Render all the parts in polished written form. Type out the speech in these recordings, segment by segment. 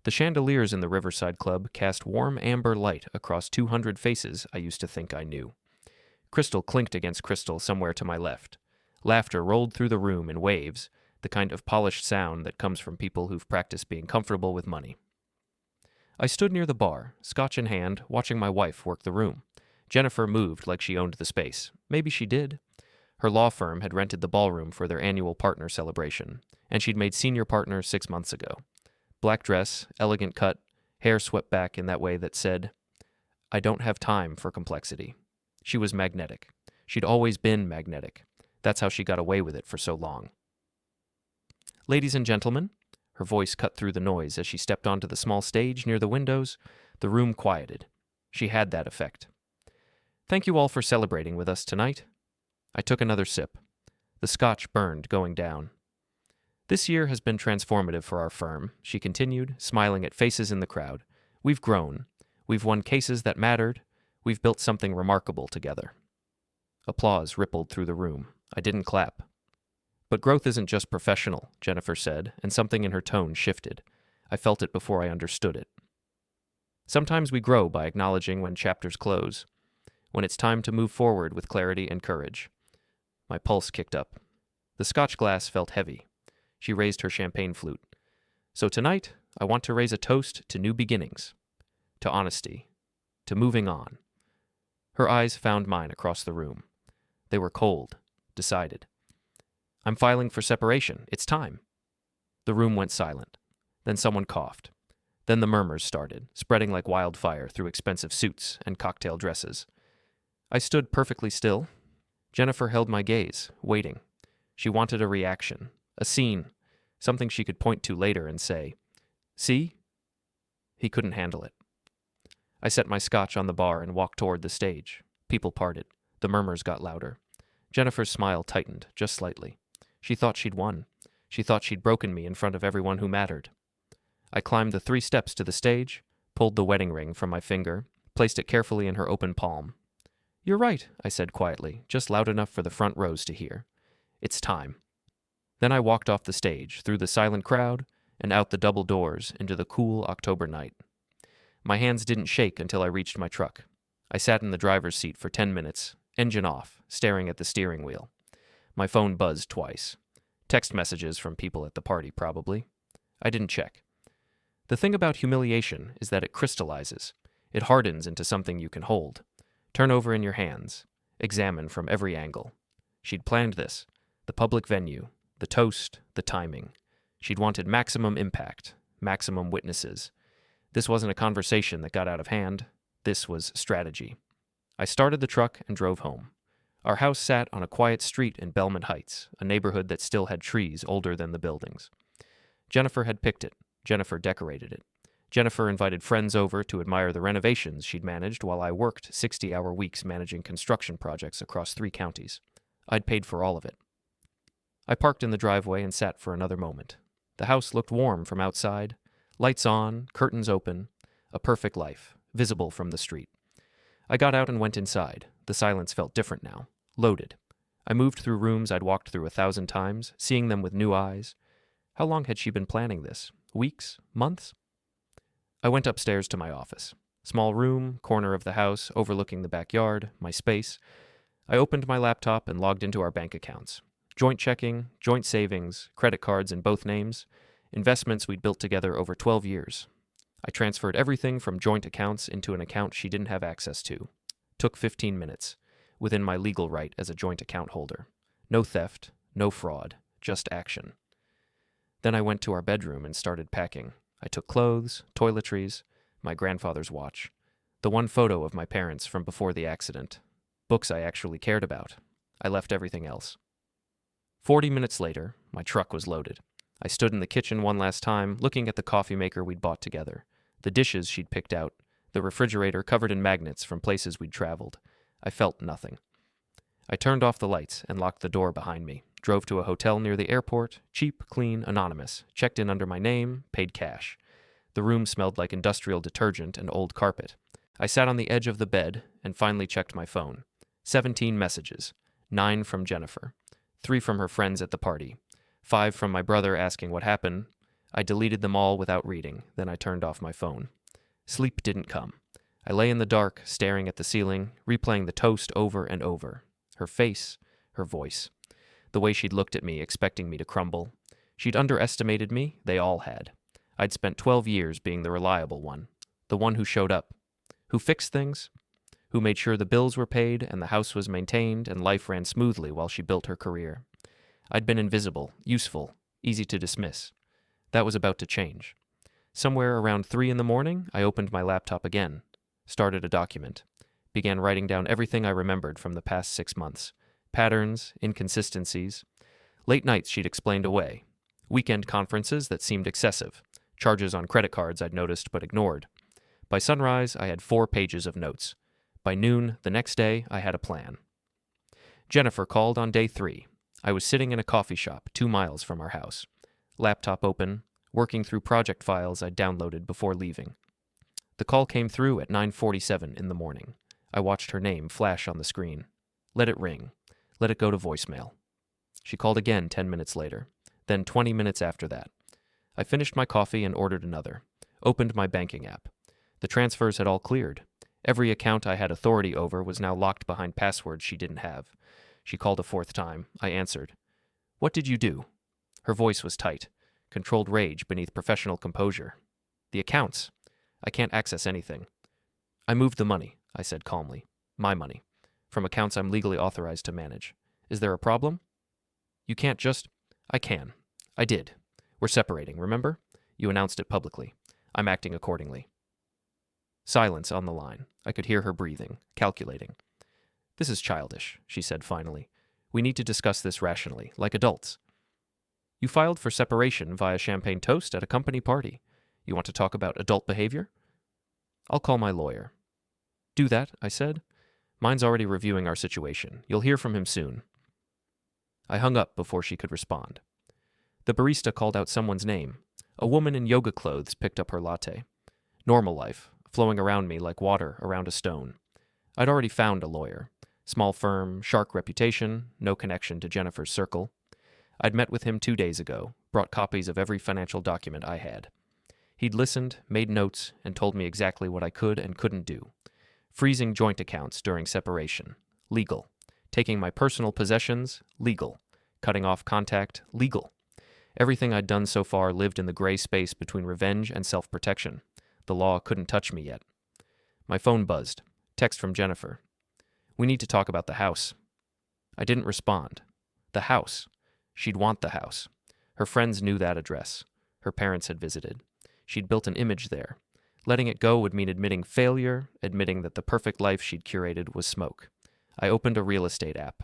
The chandeliers in the Riverside Club cast warm amber light across 200 faces I used to think I knew. Crystal clinked against crystal somewhere to my left. Laughter rolled through the room in waves, the kind of polished sound that comes from people who've practiced being comfortable with money. I stood near the bar, scotch in hand, watching my wife work the room. Jennifer moved like she owned the space. Maybe she did. Her law firm had rented the ballroom for their annual partner celebration, and she'd made senior partner 6 months ago. Black dress, elegant cut, hair swept back in that way that said, "I don't have time for complexity." She was magnetic. She'd always been magnetic. That's how she got away with it for so long. "Ladies and gentlemen," her voice cut through the noise as she stepped onto the small stage near the windows. The room quieted. She had that effect. "Thank you all for celebrating with us tonight." I took another sip. The scotch burned going down. "This year has been transformative for our firm," she continued, smiling at faces in the crowd. "We've grown. We've won cases that mattered. We've built something remarkable together." Applause rippled through the room. I didn't clap. "But growth isn't just professional," Jennifer said, and something in her tone shifted. I felt it before I understood it. "Sometimes we grow by acknowledging when chapters close, when it's time to move forward with clarity and courage." My pulse kicked up. The scotch glass felt heavy. She raised her champagne flute. "So tonight, I want to raise a toast to new beginnings, to honesty, to moving on." Her eyes found mine across the room. They were cold, decided. "I'm filing for separation. It's time." The room went silent. Then someone coughed. Then the murmurs started, spreading like wildfire through expensive suits and cocktail dresses. I stood perfectly still. Jennifer held my gaze, waiting. She wanted a reaction, a scene, something she could point to later and say, "See?" He couldn't handle it. I set my scotch on the bar and walked toward the stage. People parted. The murmurs got louder. Jennifer's smile tightened, just slightly. She thought she'd won. She thought she'd broken me in front of everyone who mattered. I climbed the 3 steps to the stage, pulled the wedding ring from my finger, placed it carefully in her open palm. "You're right," I said quietly, just loud enough for the front rows to hear. "It's time." Then I walked off the stage, through the silent crowd, and out the double doors into the cool October night. My hands didn't shake until I reached my truck. I sat in the driver's seat for 10 minutes, engine off, staring at the steering wheel. My phone buzzed twice. Text messages from people at the party, probably. I didn't check. The thing about humiliation is that it crystallizes. It hardens into something you can hold. Turn over in your hands. Examine from every angle. She'd planned this. The public venue. The toast. The timing. She'd wanted maximum impact. Maximum witnesses. This wasn't a conversation that got out of hand. This was strategy. I started the truck and drove home. Our house sat on a quiet street in Belmont Heights, a neighborhood that still had trees older than the buildings. Jennifer had picked it. Jennifer decorated it. Jennifer invited friends over to admire the renovations she'd managed while I worked 60-hour weeks managing construction projects across 3 counties. I'd paid for all of it. I parked in the driveway and sat for another moment. The house looked warm from outside. Lights on, curtains open. A perfect life, visible from the street. I got out and went inside. The silence felt different now. Loaded. I moved through rooms I'd walked through 1,000 times, seeing them with new eyes. How long had she been planning this? Weeks? Months? I went upstairs to my office. Small room, corner of the house, overlooking the backyard, my space. I opened my laptop and logged into our bank accounts. Joint checking, joint savings, credit cards in both names, investments we'd built together over 12 years. I transferred everything from joint accounts into an account she didn't have access to. Took 15 minutes, within my legal right as a joint account holder. No theft, no fraud, just action. Then I went to our bedroom and started packing. I took clothes, toiletries, my grandfather's watch, the one photo of my parents from before the accident, books I actually cared about. I left everything else. 40 minutes later, my truck was loaded. I stood in the kitchen one last time, looking at the coffee maker we'd bought together, the dishes she'd picked out, the refrigerator covered in magnets from places we'd traveled. I felt nothing. I turned off the lights and locked the door behind me, drove to a hotel near the airport, cheap, clean, anonymous, checked in under my name, paid cash. The room smelled like industrial detergent and old carpet. I sat on the edge of the bed and finally checked my phone. 17 messages, 9 from Jennifer, 3 from her friends at the party, 5 from my brother asking what happened, I deleted them all without reading, then I turned off my phone. Sleep didn't come. I lay in the dark, staring at the ceiling, replaying the toast over and over. Her face, her voice. The way she'd looked at me, expecting me to crumble. She'd underestimated me, they all had. I'd spent 12 years being the reliable one. The one who showed up. Who fixed things. Who made sure the bills were paid and the house was maintained and life ran smoothly while she built her career. I'd been invisible, useful, easy to dismiss. That was about to change. Somewhere around 3 a.m, I opened my laptop again, started a document, began writing down everything I remembered from the past 6 months. Patterns, inconsistencies. Late nights she'd explained away. Weekend conferences that seemed excessive. Charges on credit cards I'd noticed but ignored. By sunrise, I had 4 pages of notes. By noon, the next day, I had a plan. Jennifer called on day 3. I was sitting in a coffee shop 2 miles from our house. Laptop open, working through project files I'd downloaded before leaving. The call came through at 9:47 in the morning. I watched her name flash on the screen. Let it ring. Let it go to voicemail. She called again 10 minutes later, then 20 minutes after that. I finished my coffee and ordered another. Opened my banking app. The transfers had all cleared. Every account I had authority over was now locked behind passwords she didn't have. She called a 4th time. I answered. "What did you do?" Her voice was tight, controlled rage beneath professional composure. "The accounts. I can't access anything." "I moved the money," I said calmly. "My money. From accounts I'm legally authorized to manage. Is there a problem?" "You can't just—" "I can. I did. We're separating, remember? You announced it publicly. I'm acting accordingly." Silence on the line. I could hear her breathing, calculating. "This is childish," she said finally. "We need to discuss this rationally, like adults." "You filed for separation via champagne toast at a company party. You want to talk about adult behavior?" "I'll call my lawyer." "Do that," I said. "Mine's already reviewing our situation. You'll hear from him soon." I hung up before she could respond. The barista called out someone's name. A woman in yoga clothes picked up her latte. Normal life, flowing around me like water around a stone. I'd already found a lawyer. Small firm, shark reputation, no connection to Jennifer's circle. I'd met with him 2 days ago, brought copies of every financial document I had. He'd listened, made notes, and told me exactly what I could and couldn't do. Freezing joint accounts during separation. Legal. Taking my personal possessions. Legal. Cutting off contact. Legal. Everything I'd done so far lived in the gray space between revenge and self-protection. The law couldn't touch me yet. My phone buzzed. Text from Jennifer. "We need to talk about the house." I didn't respond. The house. She'd want the house. Her friends knew that address. Her parents had visited. She'd built an image there. Letting it go would mean admitting failure, admitting that the perfect life she'd curated was smoke. I opened a real estate app.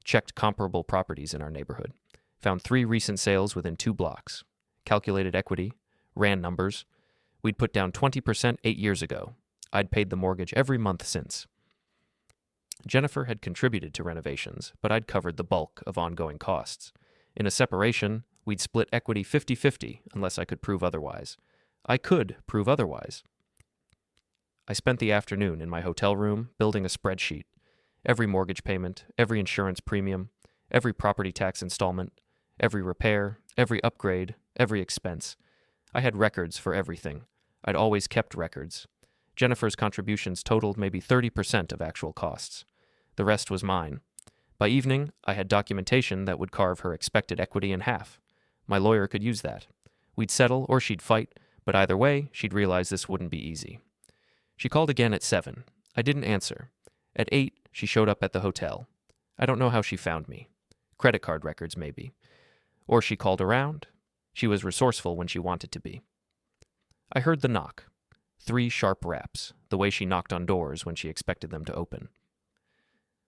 Checked comparable properties in our neighborhood. Found 3 recent sales within 2 blocks. Calculated equity. Ran numbers. We'd put down 20% 8 years ago. I'd paid the mortgage every month since. Jennifer had contributed to renovations, but I'd covered the bulk of ongoing costs. In a separation, we'd split equity 50-50 unless I could prove otherwise. I could prove otherwise. I spent the afternoon in my hotel room building a spreadsheet. Every mortgage payment, every insurance premium, every property tax installment, every repair, every upgrade, every expense. I had records for everything. I'd always kept records. Jennifer's contributions totaled maybe 30% of actual costs. The rest was mine. By evening, I had documentation that would carve her expected equity in half. My lawyer could use that. We'd settle or she'd fight, but either way, she'd realize this wouldn't be easy. She called again at 7. I didn't answer. At 8, she showed up at the hotel. I don't know how she found me. Credit card records, maybe. Or she called around. She was resourceful when she wanted to be. I heard the knock. 3 sharp raps, the way she knocked on doors when she expected them to open.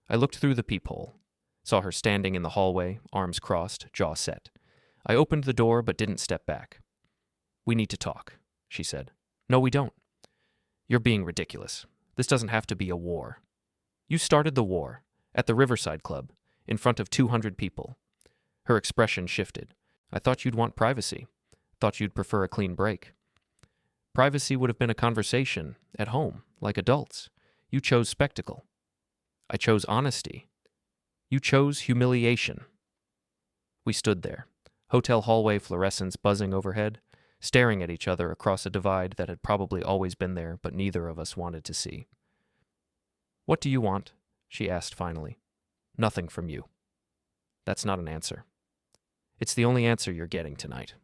I looked through the peephole, saw her standing in the hallway, arms crossed, jaw set. I opened the door but didn't step back. "We need to talk," she said. "No, we don't." "You're being ridiculous. This doesn't have to be a war." "You started the war, at the Riverside Club, in front of 200 people. Her expression shifted. "I thought you'd want privacy. Thought you'd prefer a clean break." "Privacy would have been a conversation, at home, like adults. You chose spectacle." "I chose honesty." "You chose humiliation." We stood there, hotel hallway fluorescents buzzing overhead. staring at each other across a divide that had probably always been there, but neither of us wanted to see. "What do you want?" she asked finally. "Nothing from you." "That's not an answer." "It's the only answer you're getting tonight."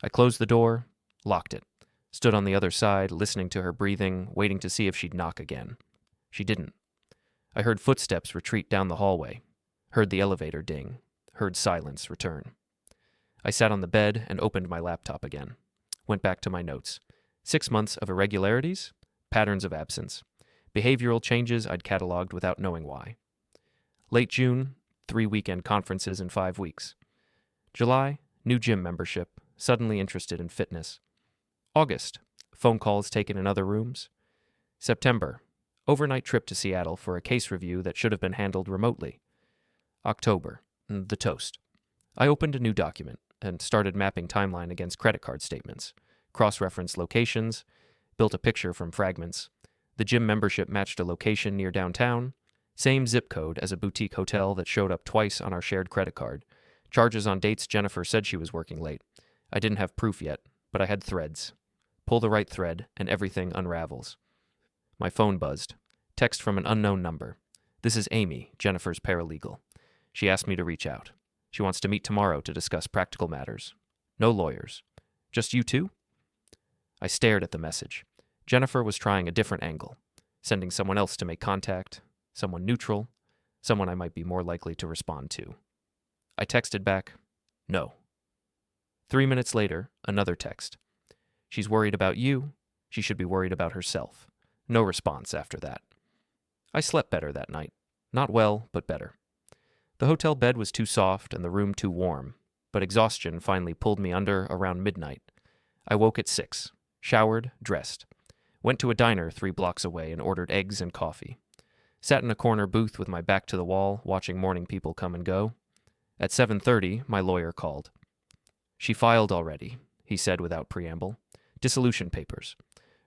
I closed the door, locked it, stood on the other side, listening to her breathing, waiting to see if she'd knock again. She didn't. I heard footsteps retreat down the hallway, heard the elevator ding, heard silence return. I sat on the bed and opened my laptop again. Went back to my notes. 6 months of irregularities, patterns of absence, behavioral changes I'd cataloged without knowing why. Late June, 3 weekend conferences in 5 weeks. July, new gym membership, suddenly interested in fitness. August, phone calls taken in other rooms. September, overnight trip to Seattle for a case review that should have been handled remotely. October, the toast. I opened a new document and started mapping timeline against credit card statements, cross-referenced locations, built a picture from fragments. The gym membership matched a location near downtown, same zip code as a boutique hotel that showed up twice on our shared credit card, charges on dates Jennifer said she was working late. I didn't have proof yet, but I had threads. Pull the right thread, and everything unravels. My phone buzzed. Text from an unknown number. "This is Amy, Jennifer's paralegal. She asked me to reach out. She wants to meet tomorrow to discuss practical matters. No lawyers. Just you two?" I stared at the message. Jennifer was trying a different angle, sending someone else to make contact, someone neutral, someone I might be more likely to respond to. I texted back, "No." 3 minutes later, another text. "She's worried about you. She should be worried about herself." No response after that. I slept better that night. Not well, but better. The hotel bed was too soft and the room too warm, but exhaustion finally pulled me under around midnight. I woke at 6, showered, dressed, went to a diner 3 blocks away and ordered eggs and coffee. Sat in a corner booth with my back to the wall, watching morning people come and go. At 7:30, my lawyer called. "She filed already," he said without preamble. "Dissolution papers.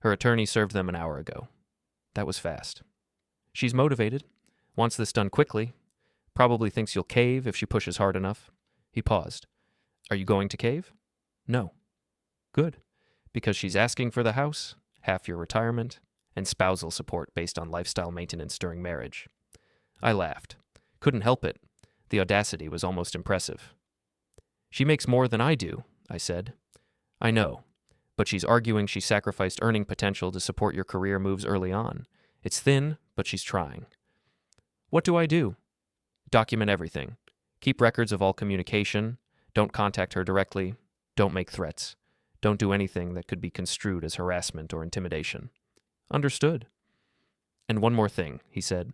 Her attorney served them an hour ago." That was fast. "She's motivated. Wants this done quickly. Probably thinks you'll cave if she pushes hard enough." He paused. "Are you going to cave?" "No." "Good. Because she's asking for the house, half your retirement, and spousal support based on lifestyle maintenance during marriage." I laughed. Couldn't help it. The audacity was almost impressive. "She makes more than I do," I said. "I know, but she's arguing she sacrificed earning potential to support your career moves early on. It's thin, but she's trying." "What do I do?" "Document everything. Keep records of all communication. Don't contact her directly. Don't make threats. Don't do anything that could be construed as harassment or intimidation." "Understood." "And one more thing," he said.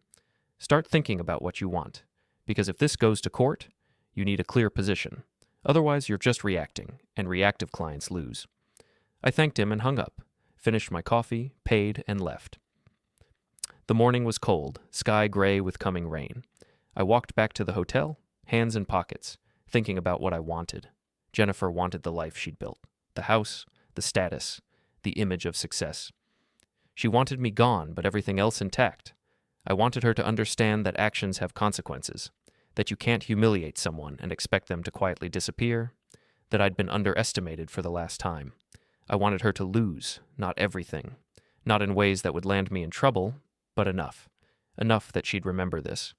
"Start thinking about what you want, because if this goes to court, you need a clear position. Otherwise, you're just reacting, and reactive clients lose." I thanked him and hung up, finished my coffee, paid, and left. The morning was cold, sky gray with coming rain. I walked back to the hotel, hands in pockets, thinking about what I wanted. Jennifer wanted the life she'd built, the house, the status, the image of success. She wanted me gone, but everything else intact. I wanted her to understand that actions have consequences, that you can't humiliate someone and expect them to quietly disappear, that I'd been underestimated for the last time. I wanted her to lose, not everything, not in ways that would land me in trouble, but enough. Enough that she'd remember this.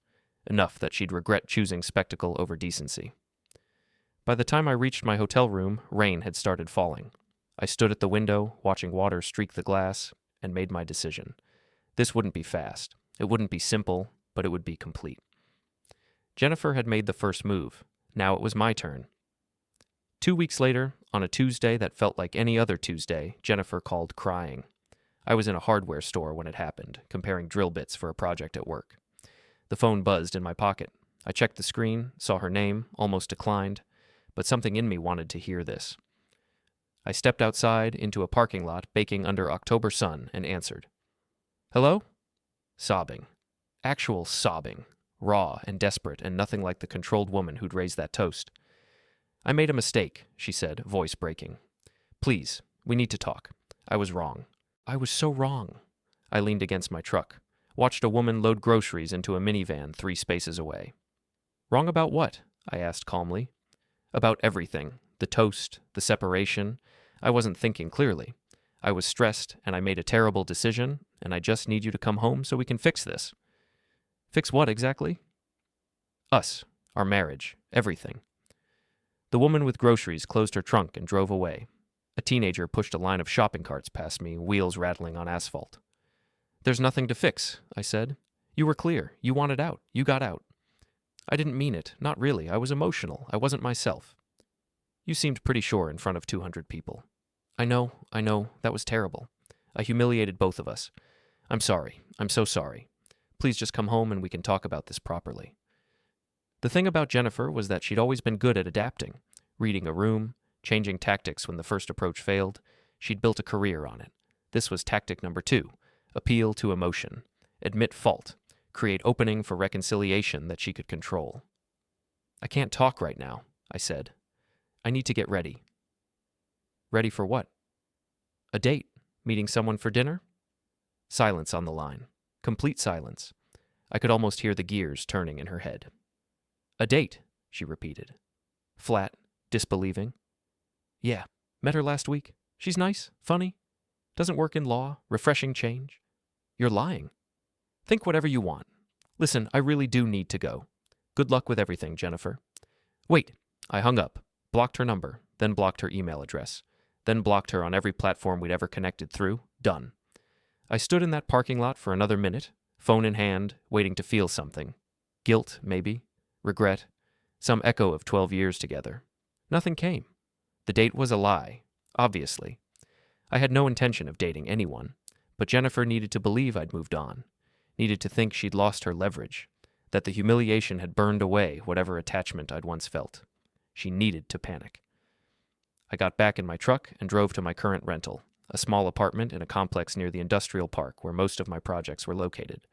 Enough that she'd regret choosing spectacle over decency. By the time I reached my hotel room, rain had started falling. I stood at the window, watching water streak the glass, and made my decision. This wouldn't be fast. It wouldn't be simple, but it would be complete. Jennifer had made the first move. Now it was my turn. 2 weeks later, on a Tuesday that felt like any other Tuesday, Jennifer called crying. I was in a hardware store when it happened, comparing drill bits for a project at work. The phone buzzed in my pocket. I checked the screen, saw her name, almost declined, but something in me wanted to hear this. I stepped outside into a parking lot baking under October sun and answered. "Hello?" Sobbing. Actual sobbing. Raw and desperate and nothing like the controlled woman who'd raised that toast. "I made a mistake," she said, voice breaking. "Please, we need to talk. I was wrong. I was so wrong." I leaned against my truck, watched a woman load groceries into a minivan 3 spaces away. "Wrong about what?" I asked calmly. "About everything. The toast, the separation. I wasn't thinking clearly. I was stressed, and I made a terrible decision, and I just need you to come home so we can fix this. Fix what exactly? Us, our marriage, everything. The woman with groceries closed her trunk and drove away. A teenager pushed a line of shopping carts past me, wheels rattling on asphalt. There's nothing to fix, I said. You were clear. You wanted out. You got out. I didn't mean it. Not really. I was emotional. I wasn't myself. You seemed pretty sure in front of 200 people. I know. That was terrible. I humiliated both of us. I'm sorry. I'm so sorry. Please just come home and we can talk about this properly. The thing about Jennifer was that she'd always been good at adapting, reading a room, changing tactics when the first approach failed. She'd built a career on it. This was tactic number 2, appeal to emotion, admit fault, create opening for reconciliation that she could control. I can't talk right now, I said. I need to get ready. Ready for what? A date? Meeting someone for dinner? Silence on the line. Complete silence. I could almost hear the gears turning in her head. A date, she repeated. Flat, disbelieving. Yeah, met her last week. She's nice, funny. Doesn't work in law, refreshing change. You're lying. Think whatever you want. Listen, I really do need to go. Good luck with everything, Jennifer. Wait, I hung up, blocked her number, then blocked her email address, then blocked her on every platform we'd ever connected through. Done. I stood in that parking lot for another minute, phone in hand, waiting to feel something. Guilt, maybe. Regret. Some echo of 12 years together. Nothing came. The date was a lie, obviously. I had no intention of dating anyone, but Jennifer needed to believe I'd moved on, needed to think she'd lost her leverage, that the humiliation had burned away whatever attachment I'd once felt. She needed to panic. I got back in my truck and drove to my current rental, a small apartment in a complex near the industrial park where most of my projects were located.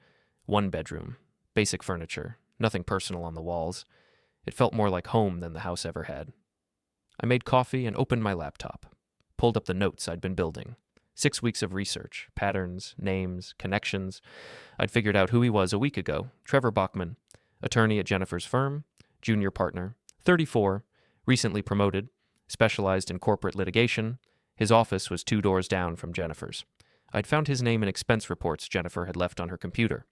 1 bedroom, basic furniture, nothing personal on the walls. It felt more like home than the house ever had. I made coffee and opened my laptop, pulled up the notes I'd been building. 6 weeks of research, patterns, names, connections. I'd figured out who he was a week ago. Trevor Bachman, attorney at Jennifer's firm, junior partner, 34, recently promoted, specialized in corporate litigation. His office was 2 doors down from Jennifer's. I'd found his name in expense reports Jennifer had left on her computer.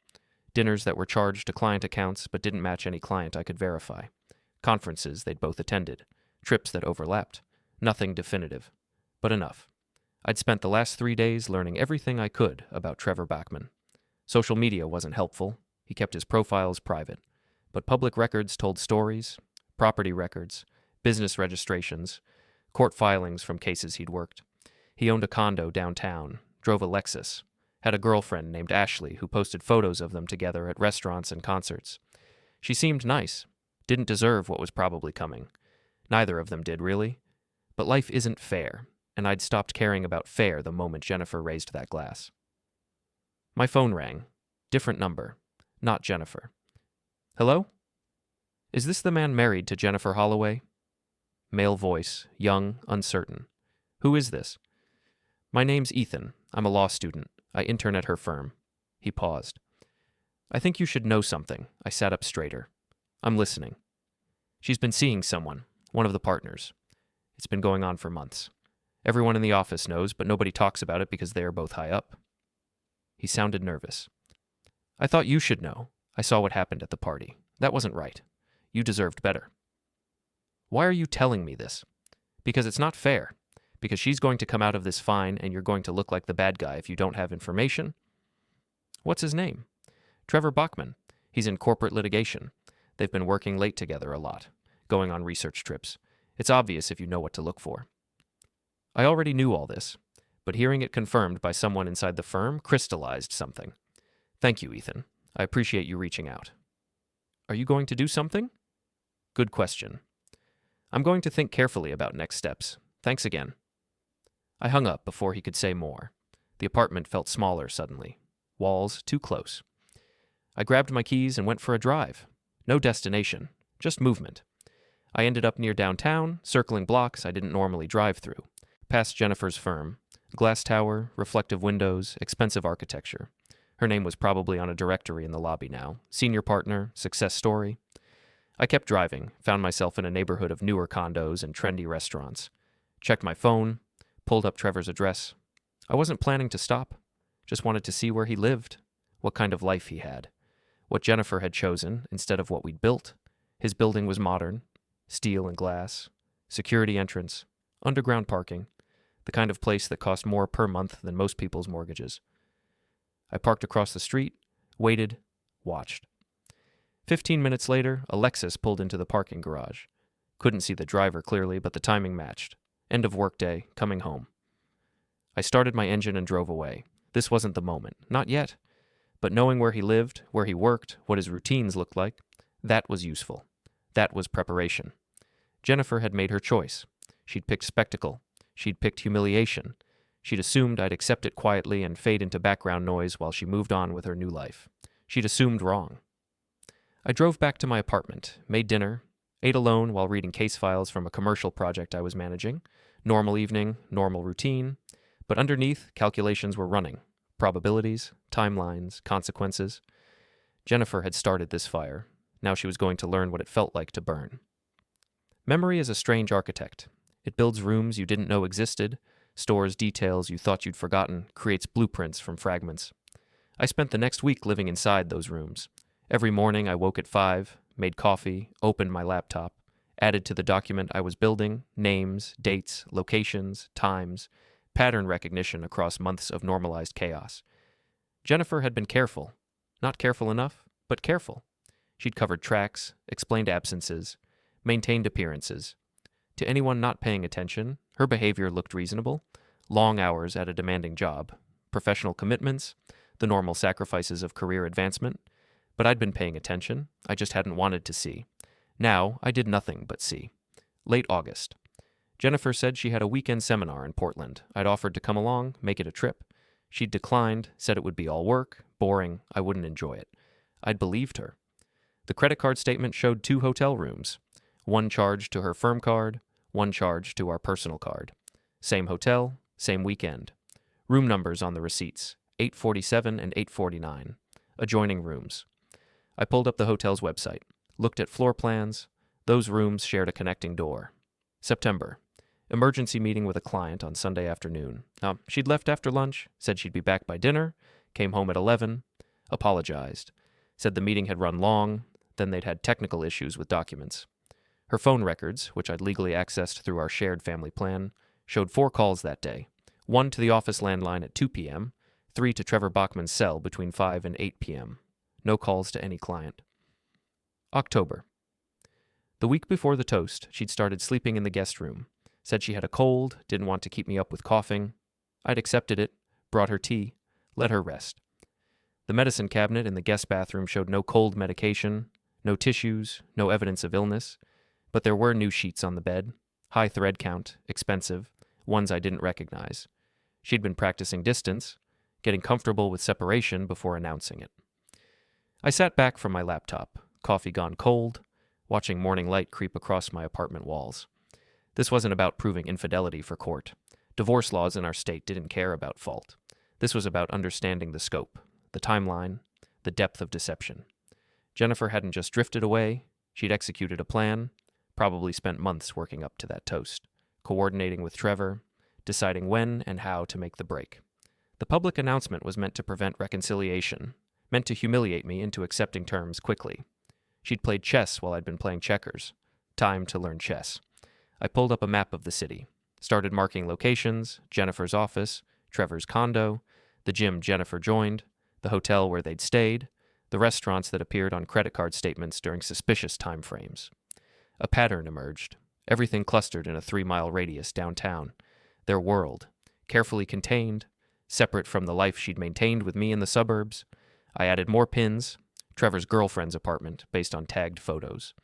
Dinners that were charged to client accounts but didn't match any client I could verify. Conferences they'd both attended. Trips that overlapped. Nothing definitive. But enough. I'd spent the last 3 days learning everything I could about Trevor Bachman. Social media wasn't helpful. He kept his profiles private. But public records told stories, property records, business registrations, court filings from cases he'd worked. He owned a condo downtown, drove a Lexus, had a girlfriend named Ashley who posted photos of them together at restaurants and concerts. She seemed nice, didn't deserve what was probably coming. Neither of them did, really. But life isn't fair, and I'd stopped caring about fair the moment Jennifer raised that glass. My phone rang. Different number. Not Jennifer. Hello? Is this the man married to Jennifer Holloway? Male voice, young, uncertain. Who is this? My name's Ethan. I'm a law student. I intern at her firm. He paused. I think you should know something. I sat up straighter. I'm listening. She's been seeing someone, one of the partners. It's been going on for months. Everyone in the office knows, but nobody talks about it because they are both high up. He sounded nervous. I thought you should know. I saw what happened at the party. That wasn't right. You deserved better. Why are you telling me this? Because it's not fair. Because she's going to come out of this fine and you're going to look like the bad guy if you don't have information. What's his name? Trevor Bachman. He's in corporate litigation. They've been working late together a lot, going on research trips. It's obvious if you know what to look for. I already knew all this, but hearing it confirmed by someone inside the firm crystallized something. Thank you, Ethan. I appreciate you reaching out. Are you going to do something? Good question. I'm going to think carefully about next steps. Thanks again. I hung up before he could say more. The apartment felt smaller suddenly. Walls too close. I grabbed my keys and went for a drive. No destination, just movement. I ended up near downtown, circling blocks I didn't normally drive through. Past Jennifer's firm. Glass tower, reflective windows, expensive architecture. Her name was probably on a directory in the lobby now. Senior partner, success story. I kept driving, found myself in a neighborhood of newer condos and trendy restaurants. Checked my phone, Pulled up Trevor's address. I wasn't planning to stop. Just wanted to see where he lived, what kind of life he had, what Jennifer had chosen instead of what we'd built. His building was modern, steel and glass, security entrance, underground parking, the kind of place that cost more per month than most people's mortgages. I parked across the street, waited, watched. 15 minutes later, a Lexus pulled into the parking garage. Couldn't see the driver clearly, but the timing matched. End of workday, coming home. I started my engine and drove away. This wasn't the moment. Not yet. But knowing where he lived, where he worked, what his routines looked like, that was useful. That was preparation. Jennifer had made her choice. She'd picked spectacle. She'd picked humiliation. She'd assumed I'd accept it quietly and fade into background noise while she moved on with her new life. She'd assumed wrong. I drove back to my apartment, made dinner, ate alone while reading case files from a commercial project I was managing. Normal evening, normal routine. But underneath, calculations were running. Probabilities, timelines, consequences. Jennifer had started this fire. Now she was going to learn what it felt like to burn. Memory is a strange architect. It builds rooms you didn't know existed, stores details you thought you'd forgotten, creates blueprints from fragments. I spent the next week living inside those rooms. Every morning I woke at 5, made coffee, opened my laptop, added to the document I was building, names, dates, locations, times, pattern recognition across months of normalized chaos. Jennifer had been careful. Not careful enough, but careful. She'd covered tracks, explained absences, maintained appearances. To anyone not paying attention, her behavior looked reasonable. Long hours at a demanding job, professional commitments, the normal sacrifices of career advancement. But I'd been paying attention. I just hadn't wanted to see. Now, I did nothing but see. Late August. Jennifer said she had a weekend seminar in Portland. I'd offered to come along, make it a trip. She'd declined, said it would be all work, boring, I wouldn't enjoy it. I'd believed her. The credit card statement showed 2 hotel rooms. One charged to her firm card, one charged to our personal card. Same hotel, same weekend. Room numbers on the receipts, 847 and 849. Adjoining rooms. I pulled up the hotel's website, looked at floor plans. Those rooms shared a connecting door. September. Emergency meeting with a client on Sunday afternoon. She'd left after lunch, said she'd be back by dinner, came home at 11, apologized, said the meeting had run long, then they'd had technical issues with documents. Her phone records, which I'd legally accessed through our shared family plan, showed 4 calls that day. 1 to the office landline at 2 p.m., 3 to Trevor Bachman's cell between 5 and 8 p.m. No calls to any client. October. The week before the toast, she'd started sleeping in the guest room. Said she had a cold, didn't want to keep me up with coughing. I'd accepted it, brought her tea, let her rest. The medicine cabinet in the guest bathroom showed no cold medication, no tissues, no evidence of illness, but there were new sheets on the bed, high thread count, expensive, ones I didn't recognize. She'd been practicing distance, getting comfortable with separation before announcing it. I sat back from my laptop, coffee gone cold, watching morning light creep across my apartment walls. This wasn't about proving infidelity for court. Divorce laws in our state didn't care about fault. This was about understanding the scope, the timeline, the depth of deception. Jennifer hadn't just drifted away. She'd executed a plan, probably spent months working up to that toast, coordinating with Trevor, deciding when and how to make the break. The public announcement was meant to prevent reconciliation, meant to humiliate me into accepting terms quickly. She'd played chess while I'd been playing checkers. Time to learn chess. I pulled up a map of the city, started marking locations, Jennifer's office, Trevor's condo, the gym Jennifer joined, the hotel where they'd stayed, the restaurants that appeared on credit card statements during suspicious time frames. A pattern emerged, everything clustered in a 3-mile radius downtown. Their world, carefully contained, separate from the life she'd maintained with me in the suburbs. I added more pins, Trevor's girlfriend's apartment based on tagged photos,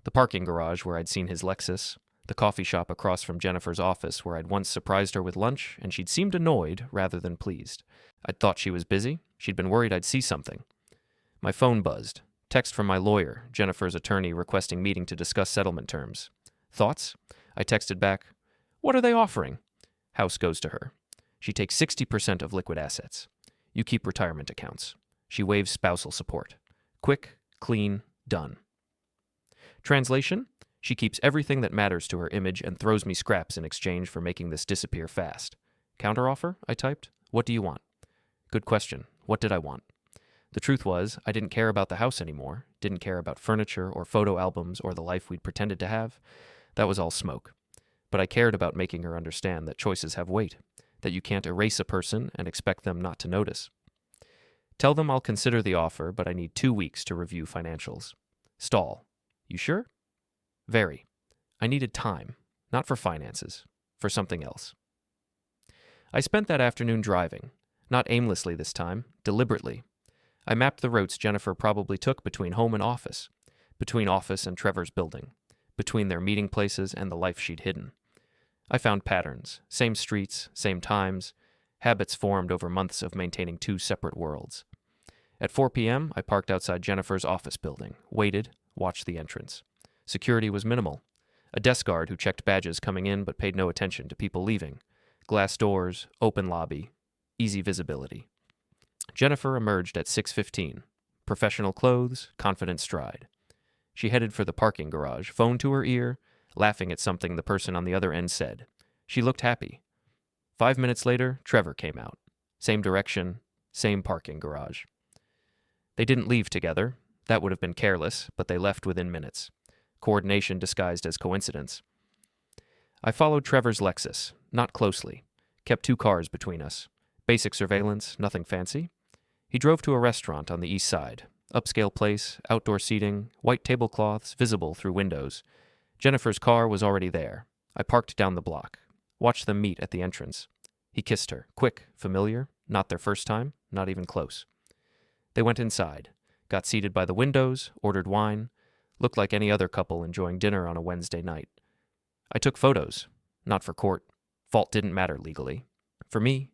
the parking garage where I'd seen his Lexus, the coffee shop across from Jennifer's office where I'd once surprised her with lunch and she'd seemed annoyed rather than pleased. I'd thought she was busy. She'd been worried I'd see something. My phone buzzed. Text from my lawyer, Jennifer's attorney, requesting meeting to discuss settlement terms. Thoughts? I texted back, "What are they offering?" House goes to her. She takes 60% of liquid assets. You keep retirement accounts. She waives spousal support. Quick, clean, done. Translation? She keeps everything that matters to her image and throws me scraps in exchange for making this disappear fast. Counteroffer? I typed. What do you want? Good question. What did I want? The truth was, I didn't care about the house anymore, didn't care about furniture or photo albums or the life we'd pretended to have. That was all smoke. But I cared about making her understand that choices have weight, that you can't erase a person and expect them not to notice. Tell them I'll consider the offer, but I need 2 weeks to review financials. Stall. You sure? Very. I needed time, not for finances, for something else. I spent that afternoon driving, not aimlessly this time, deliberately. I mapped the routes Jennifer probably took between home and office, between office and Trevor's building, between their meeting places and the life she'd hidden. I found patterns, same streets, same times, habits formed over months of maintaining 2 separate worlds. At 4 p.m., I parked outside Jennifer's office building, waited, watched the entrance. Security was minimal. A desk guard who checked badges coming in but paid no attention to people leaving. Glass doors, open lobby, easy visibility. Jennifer emerged at 6:15. Professional clothes, confident stride. She headed for the parking garage, phone to her ear, laughing at something the person on the other end said. She looked happy. 5 minutes later, Trevor came out. Same direction, same parking garage. They didn't leave together. That would have been careless, but they left within minutes. Coordination disguised as coincidence. I followed Trevor's Lexus, not closely. Kept 2 cars between us. Basic surveillance, nothing fancy. He drove to a restaurant on the east side. Upscale place, outdoor seating, white tablecloths visible through windows. Jennifer's car was already there. I parked down the block. Watched them meet at the entrance. He kissed her. Quick, familiar, not their first time, not even close. They went inside, got seated by the windows, ordered wine, looked like any other couple enjoying dinner on a Wednesday night. I took photos, not for court. Fault didn't matter legally. For me,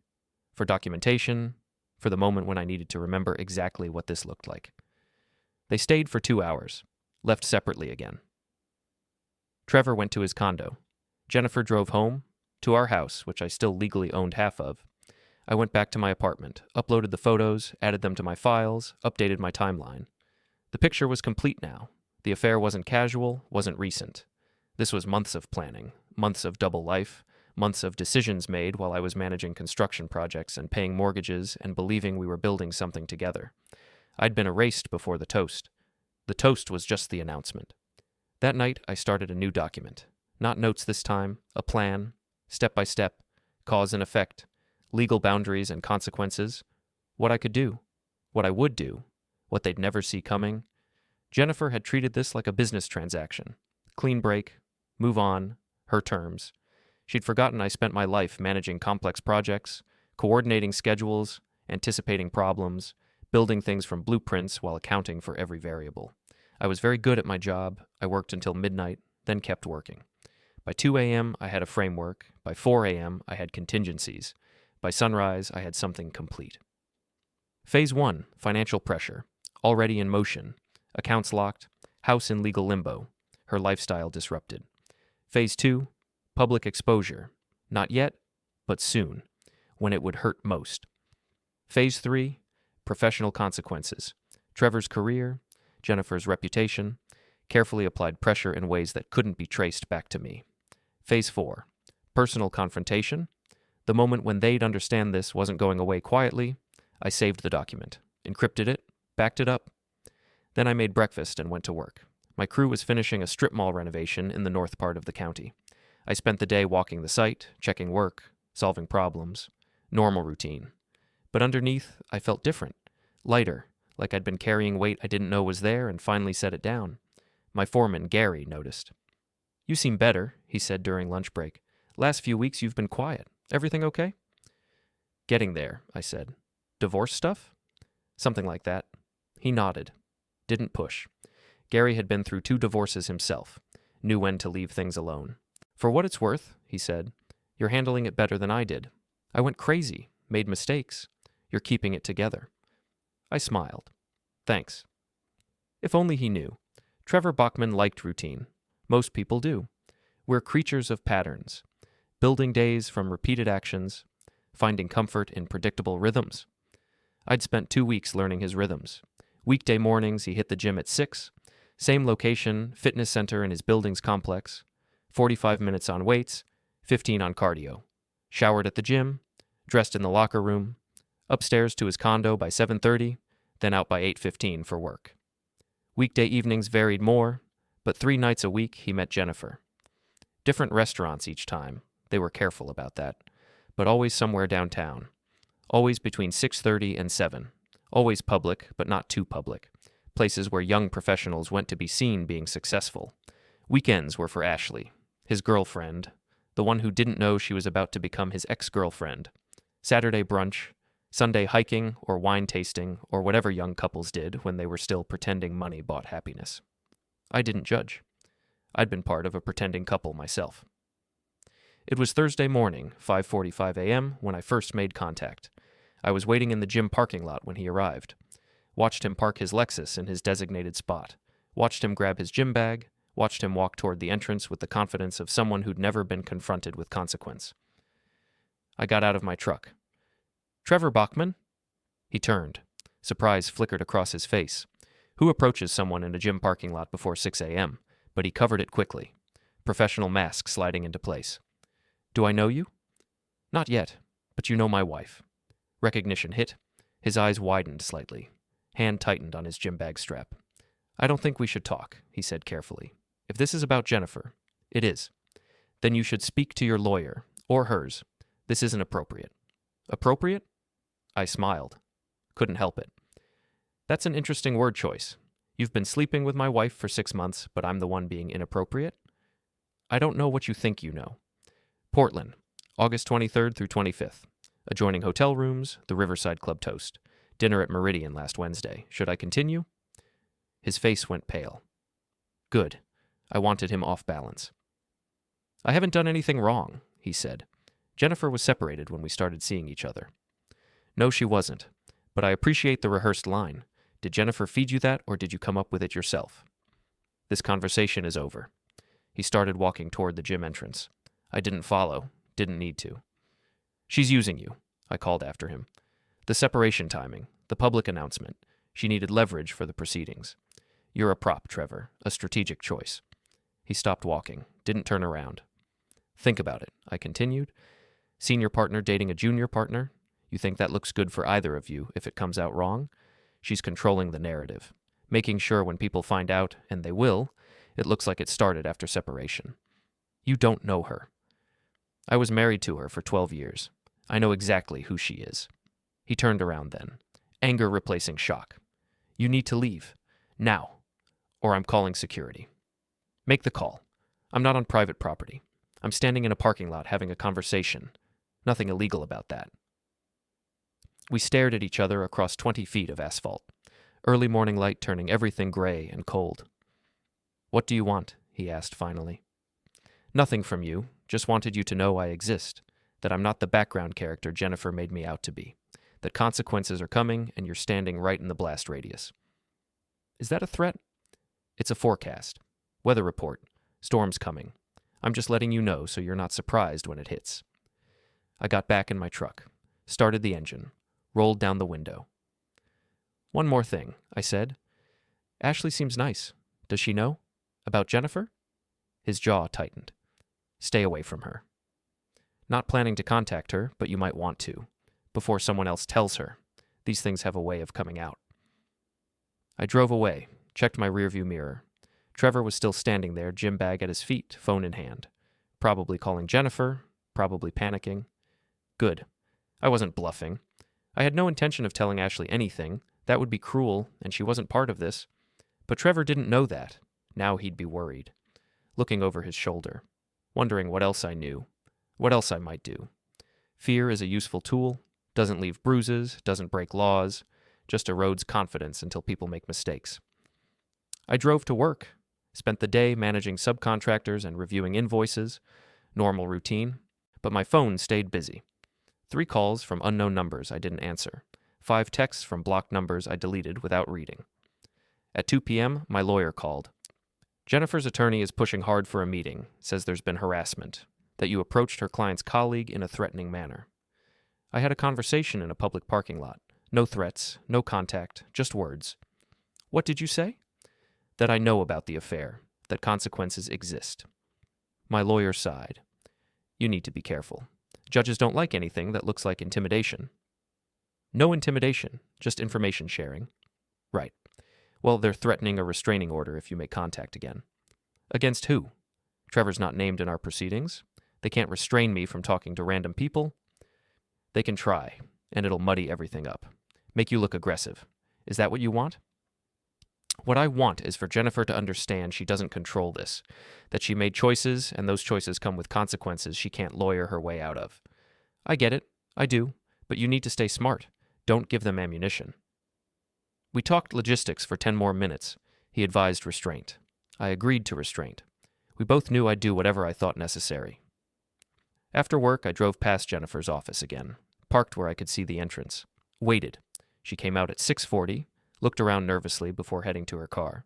for documentation, for the moment when I needed to remember exactly what this looked like. They stayed for 2 hours, left separately again. Trevor went to his condo. Jennifer drove home, to our house, which I still legally owned half of. I went back to my apartment, uploaded the photos, added them to my files, updated my timeline. The picture was complete now. The affair wasn't casual, wasn't recent. This was months of planning, months of double life, months of decisions made while I was managing construction projects and paying mortgages and believing we were building something together. I'd been erased before the toast. The toast was just the announcement. That night, I started a new document. Not notes this time, a plan, step by step, cause and effect, legal boundaries and consequences, what I could do, what I would do, what they'd never see coming. Jennifer had treated this like a business transaction. Clean break, move on, her terms. She'd forgotten I spent my life managing complex projects, coordinating schedules, anticipating problems, building things from blueprints while accounting for every variable. I was very good at my job. I worked until midnight, then kept working. By 2 a.m., I had a framework. By 4 a.m., I had contingencies. By sunrise, I had something complete. Phase 1, financial pressure. Already in motion. Accounts locked. House in legal limbo. Her lifestyle disrupted. Phase 2, public exposure. Not yet, but soon, when it would hurt most. Phase 3, professional consequences. Trevor's career, Jennifer's reputation, carefully applied pressure in ways that couldn't be traced back to me. Phase 4, personal confrontation. The moment when they'd understand this wasn't going away quietly, I saved the document, encrypted it, backed it up. Then I made breakfast and went to work. My crew was finishing a strip mall renovation in the north part of the county. I spent the day walking the site, checking work, solving problems. Normal routine. But underneath, I felt different. Lighter, like I'd been carrying weight I didn't know was there and finally set it down. My foreman, Gary, noticed. "You seem better," he said during lunch break. "Last few weeks you've been quiet. Everything okay?" "Getting there," I said. "Divorce stuff?" "Something like that." He nodded. Didn't push. Gary had been through 2 divorces himself. Knew when to leave things alone. "For what it's worth," he said, "you're handling it better than I did. I went crazy, made mistakes. You're keeping it together." I smiled. "Thanks." If only he knew. Trevor Bachman liked routine. Most people do. We're creatures of patterns. Building days from repeated actions, finding comfort in predictable rhythms. I'd spent 2 weeks learning his rhythms. Weekday mornings, he hit the gym at 6. Same location, fitness center in his building's complex. 45 minutes on weights, 15 on cardio. Showered at the gym, dressed in the locker room, upstairs to his condo by 7:30, then out by 8:15 for work. Weekday evenings varied more, but 3 nights a week he met Jennifer. Different restaurants each time. They were careful about that. But always somewhere downtown. Always between 6:30 and 7. Always public, but not too public. Places where young professionals went to be seen being successful. Weekends were for Ashley, his girlfriend, the one who didn't know she was about to become his ex-girlfriend. Saturday brunch, Sunday hiking or wine tasting or whatever young couples did when they were still pretending money bought happiness. I didn't judge. I'd been part of a pretending couple myself. It was Thursday morning, 5:45 a.m., when I first made contact. I was waiting in the gym parking lot when he arrived. Watched him park his Lexus in his designated spot. Watched him grab his gym bag. Watched him walk toward the entrance with the confidence of someone who'd never been confronted with consequence. I got out of my truck. "Trevor Bachman?" He turned. Surprise flickered across his face. Who approaches someone in a gym parking lot before 6 a.m.? But he covered it quickly. Professional mask sliding into place. "Do I know you?" "Not yet, but you know my wife." Recognition hit. His eyes widened slightly. Hand tightened on his gym bag strap. "I don't think we should talk," he said carefully. "If this is about Jennifer," "It is." "Then you should speak to your lawyer, or hers. This isn't appropriate." "Appropriate?" I smiled. Couldn't help it. "That's an interesting word choice. You've been sleeping with my wife for 6 months, but I'm the one being inappropriate?" "I don't know what you think you know." Portland, August 23rd through 25th. Adjoining hotel rooms, the Riverside Club toast. Dinner at Meridian last Wednesday. Should I continue? His face went pale. Good. I wanted him off balance. "I haven't done anything wrong," he said. "Jennifer was separated when we started seeing each other." "No, she wasn't. But I appreciate the rehearsed line. Did Jennifer feed you that, or did you come up with it yourself?" "This conversation is over." He started walking toward the gym entrance. I didn't follow. Didn't need to. "She's using you," I called after him. "The separation timing, the public announcement. She needed leverage for the proceedings. You're a prop, Trevor, a strategic choice." He stopped walking, didn't turn around. "Think about it," I continued. "Senior partner dating a junior partner? You think that looks good for either of you if it comes out wrong? She's controlling the narrative, making sure when people find out, and they will, it looks like it started after separation. You don't know her. I was married to her for 12 years. I know exactly who she is." He turned around then, anger replacing shock. "You need to leave. Now. Or I'm calling security." "Make the call. I'm not on private property. I'm standing in a parking lot having a conversation. Nothing illegal about that." We stared at each other across 20 feet of asphalt. Early morning light turning everything gray and cold. "What do you want?" he asked finally. "Nothing from you. Just wanted you to know I exist. That I'm not the background character Jennifer made me out to be. That consequences are coming and you're standing right in the blast radius." "Is that a threat?" "It's a forecast. Weather report. Storm's coming. I'm just letting you know so you're not surprised when it hits." I got back in my truck, started the engine, rolled down the window. "One more thing," I said. "Ashley seems nice. Does she know? About Jennifer?" His jaw tightened. "Stay away from her." "Not planning to contact her, but you might want to. Before someone else tells her. These things have a way of coming out." I drove away, checked my rearview mirror. Trevor was still standing there, gym bag at his feet, phone in hand. Probably calling Jennifer, probably panicking. Good. I wasn't bluffing. I had no intention of telling Ashley anything. That would be cruel, and she wasn't part of this. But Trevor didn't know that. Now he'd be worried. Looking over his shoulder. Wondering what else I knew. What else I might do. Fear is a useful tool. Doesn't leave bruises, doesn't break laws. Just erodes confidence until people make mistakes. I drove to work. Spent the day managing subcontractors and reviewing invoices. Normal routine. But my phone stayed busy. 3 calls from unknown numbers I didn't answer. 5 texts from blocked numbers I deleted without reading. At 2 p.m., my lawyer called. "Jennifer's attorney is pushing hard for a meeting, says there's been harassment, that you approached her client's colleague in a threatening manner." I had a conversation in a public parking lot. No threats, no contact, just words. "What did you say?" that I know about the affair, that consequences exist. My lawyer sighed. You need to be careful. Judges don't like anything that looks like intimidation. No intimidation, just information sharing. Right. Well, they're threatening a restraining order if you make contact again. Against who? Trevor's not named in our proceedings. They can't restrain me from talking to random people. They can try, and it'll muddy everything up. Make you look aggressive. Is that what you want? What I want is for Jennifer to understand she doesn't control this, that she made choices, and those choices come with consequences she can't lawyer her way out of. I get it. I do. But you need to stay smart. Don't give them ammunition. We talked logistics for 10 more minutes. He advised restraint. I agreed to restraint. We both knew I'd do whatever I thought necessary. After work, I drove past Jennifer's office again, parked where I could see the entrance. Waited. She came out at 6:40, looked around nervously before heading to her car.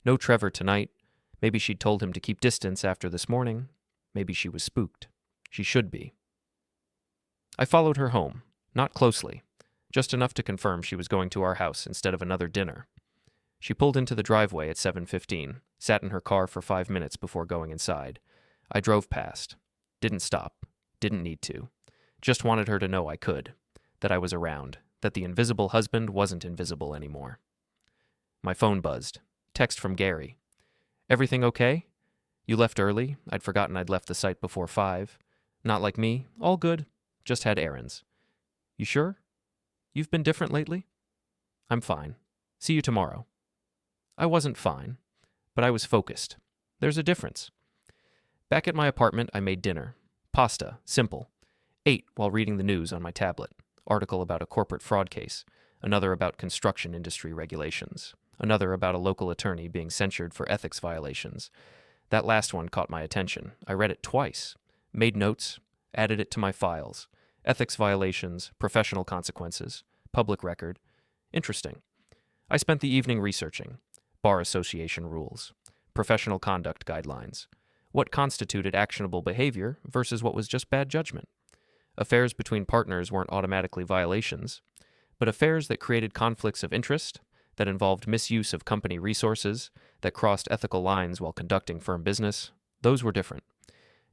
No Trevor tonight. Maybe she'd told him to keep distance after this morning. Maybe she was spooked. She should be. I followed her home, not closely, just enough to confirm she was going to our house instead of another dinner. She pulled into the driveway at 7:15, sat in her car for 5 minutes before going inside. I drove past. Didn't stop. Didn't need to. Just wanted her to know I could, that I was around, that the invisible husband wasn't invisible anymore. My phone buzzed. Text from Gary. Everything okay? You left early. I'd forgotten I'd left the site before 5. Not like me. All good. Just had errands. You sure? You've been different lately? I'm fine. See you tomorrow. I wasn't fine, but I was focused. There's a difference. Back at my apartment, I made dinner. Pasta, simple. Ate while reading the news on my tablet. Article about a corporate fraud case. Another about construction industry regulations. Another about a local attorney being censured for ethics violations. That last one caught my attention. I read it twice. Made notes. Added it to my files. Ethics violations, professional consequences, public record. Interesting. I spent the evening researching. Bar association rules. Professional conduct guidelines. What constituted actionable behavior versus what was just bad judgment. Affairs between partners weren't automatically violations, but affairs that created conflicts of interest, that involved misuse of company resources, that crossed ethical lines while conducting firm business, those were different.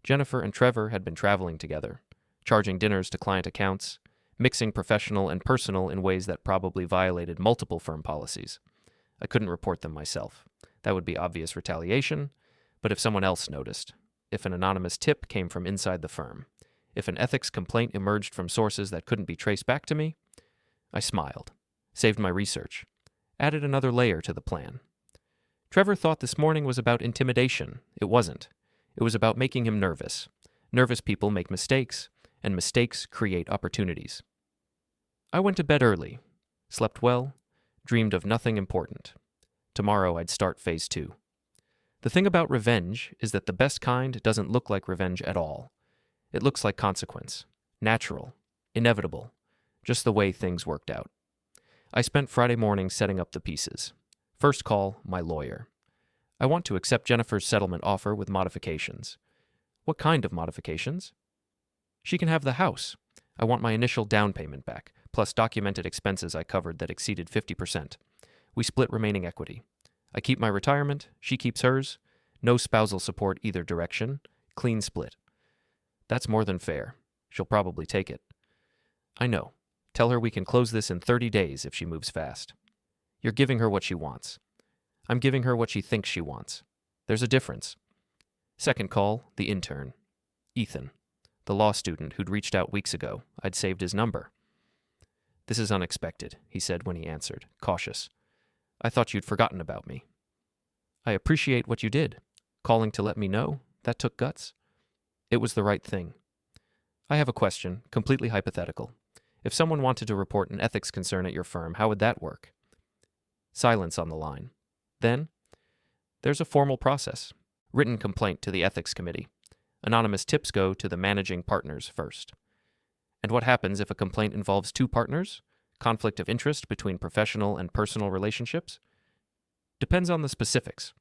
Jennifer and Trevor had been traveling together, charging dinners to client accounts, mixing professional and personal in ways that probably violated multiple firm policies. I couldn't report them myself. That would be obvious retaliation, but if someone else noticed, if an anonymous tip came from inside the firm, if an ethics complaint emerged from sources that couldn't be traced back to me, I smiled, saved my research, added another layer to the plan. Trevor thought this morning was about intimidation. It wasn't. It was about making him nervous. Nervous people make mistakes, and mistakes create opportunities. I went to bed early, slept well, dreamed of nothing important. Tomorrow I'd start phase 2. The thing about revenge is that the best kind doesn't look like revenge at all. It looks like consequence, natural, inevitable, just the way things worked out. I spent Friday morning setting up the pieces. First call, my lawyer. I want to accept Jennifer's settlement offer with modifications. What kind of modifications? She can have the house. I want my initial down payment back, plus documented expenses I covered that exceeded 50%. We split remaining equity. I keep my retirement, she keeps hers. No spousal support either direction. Clean split. That's more than fair. She'll probably take it. I know. Tell her we can close this in 30 days if she moves fast. You're giving her what she wants. I'm giving her what she thinks she wants. There's a difference. Second call, the intern. Ethan, the law student who'd reached out weeks ago. I'd saved his number. This is unexpected, he said when he answered, cautious. I thought you'd forgotten about me. I appreciate what you did. Calling to let me know, that took guts. It was the right thing. I have a question, completely hypothetical. If someone wanted to report an ethics concern at your firm, how would that work? Silence on the line. Then, there's a formal process. Written complaint to the ethics committee. Anonymous tips go to the managing partners first. And what happens if a complaint involves 2 partners? Conflict of interest between professional and personal relationships? Depends on the specifics.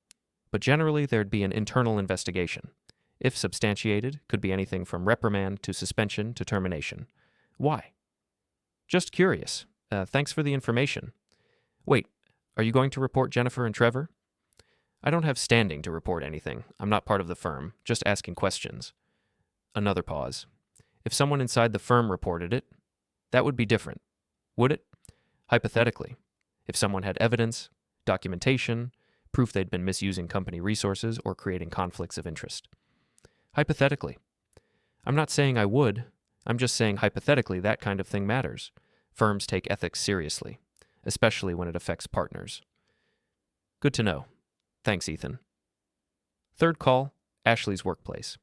But generally, there'd be an internal investigation. If substantiated, could be anything from reprimand to suspension to termination. Why? Just curious. Thanks for the information. Wait, are you going to report Jennifer and Trevor? I don't have standing to report anything. I'm not part of the firm, just asking questions. Another pause. If someone inside the firm reported it, that would be different. Would it? Hypothetically, if someone had evidence, documentation, proof they'd been misusing company resources or creating conflicts of interest. Hypothetically. I'm not saying I would. I'm just saying hypothetically that kind of thing matters. Firms take ethics seriously, especially when it affects partners. Good to know. Thanks, Ethan. Third call, Ashley's workplace.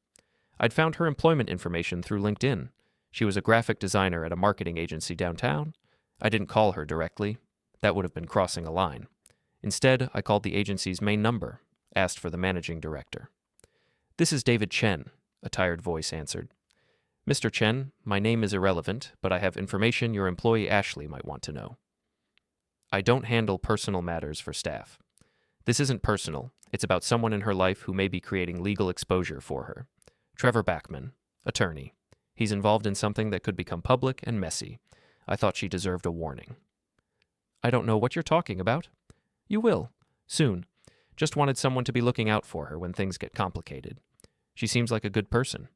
I'd found her employment information through LinkedIn. She was a graphic designer at a marketing agency downtown. I didn't call her directly. That would have been crossing a line. Instead, I called the agency's main number, asked for the managing director. "This is David Chen," a tired voice answered. "Mr. Chen, my name is irrelevant, but I have information your employee Ashley might want to know." I don't handle personal matters for staff. This isn't personal. It's about someone in her life who may be creating legal exposure for her. Trevor Backman, attorney. He's involved in something that could become public and messy. I thought she deserved a warning. "I don't know what you're talking about." "You will. Soon. Just wanted someone to be looking out for her when things get complicated. She seems like a good person."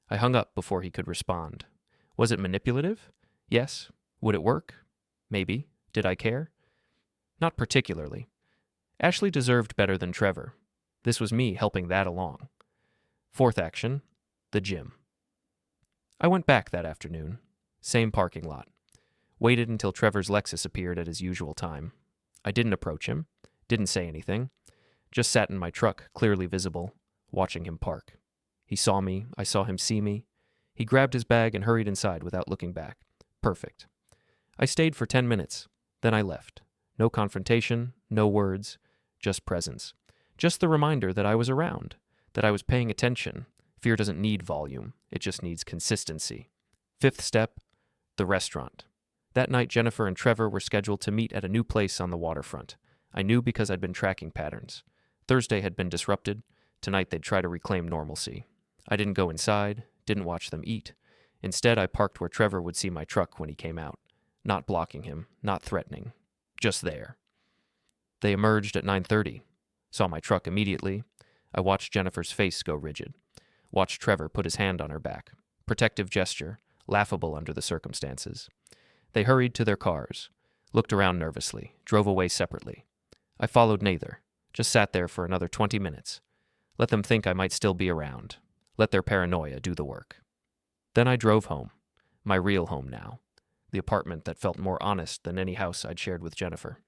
I hung up before he could respond. Was it manipulative? Yes. Would it work? Maybe. Did I care? Not particularly. Ashley deserved better than Trevor. This was me helping that along. Fourth action, the gym. I went back that afternoon. Same parking lot. Waited until Trevor's Lexus appeared at his usual time. I didn't approach him, didn't say anything, just sat in my truck, clearly visible, watching him park. He saw me, I saw him see me. He grabbed his bag and hurried inside without looking back. Perfect. I stayed for 10 minutes, then I left. No confrontation, no words, just presence. Just the reminder that I was around, that I was paying attention. Fear doesn't need volume, it just needs consistency. Fifth step, the restaurant. That night, Jennifer and Trevor were scheduled to meet at a new place on the waterfront. I knew because I'd been tracking patterns. Thursday had been disrupted. Tonight they'd try to reclaim normalcy. I didn't go inside, didn't watch them eat. Instead, I parked where Trevor would see my truck when he came out. Not blocking him, not threatening. Just there. They emerged at 9:30. Saw my truck immediately. I watched Jennifer's face go rigid. Watched Trevor put his hand on her back. Protective gesture, laughable under the circumstances. They hurried to their cars, looked around nervously, drove away separately. I followed neither, just sat there for another 20 minutes. Let them think I might still be around. Let their paranoia do the work. Then I drove home, my real home now, the apartment that felt more honest than any house I'd shared with Jennifer.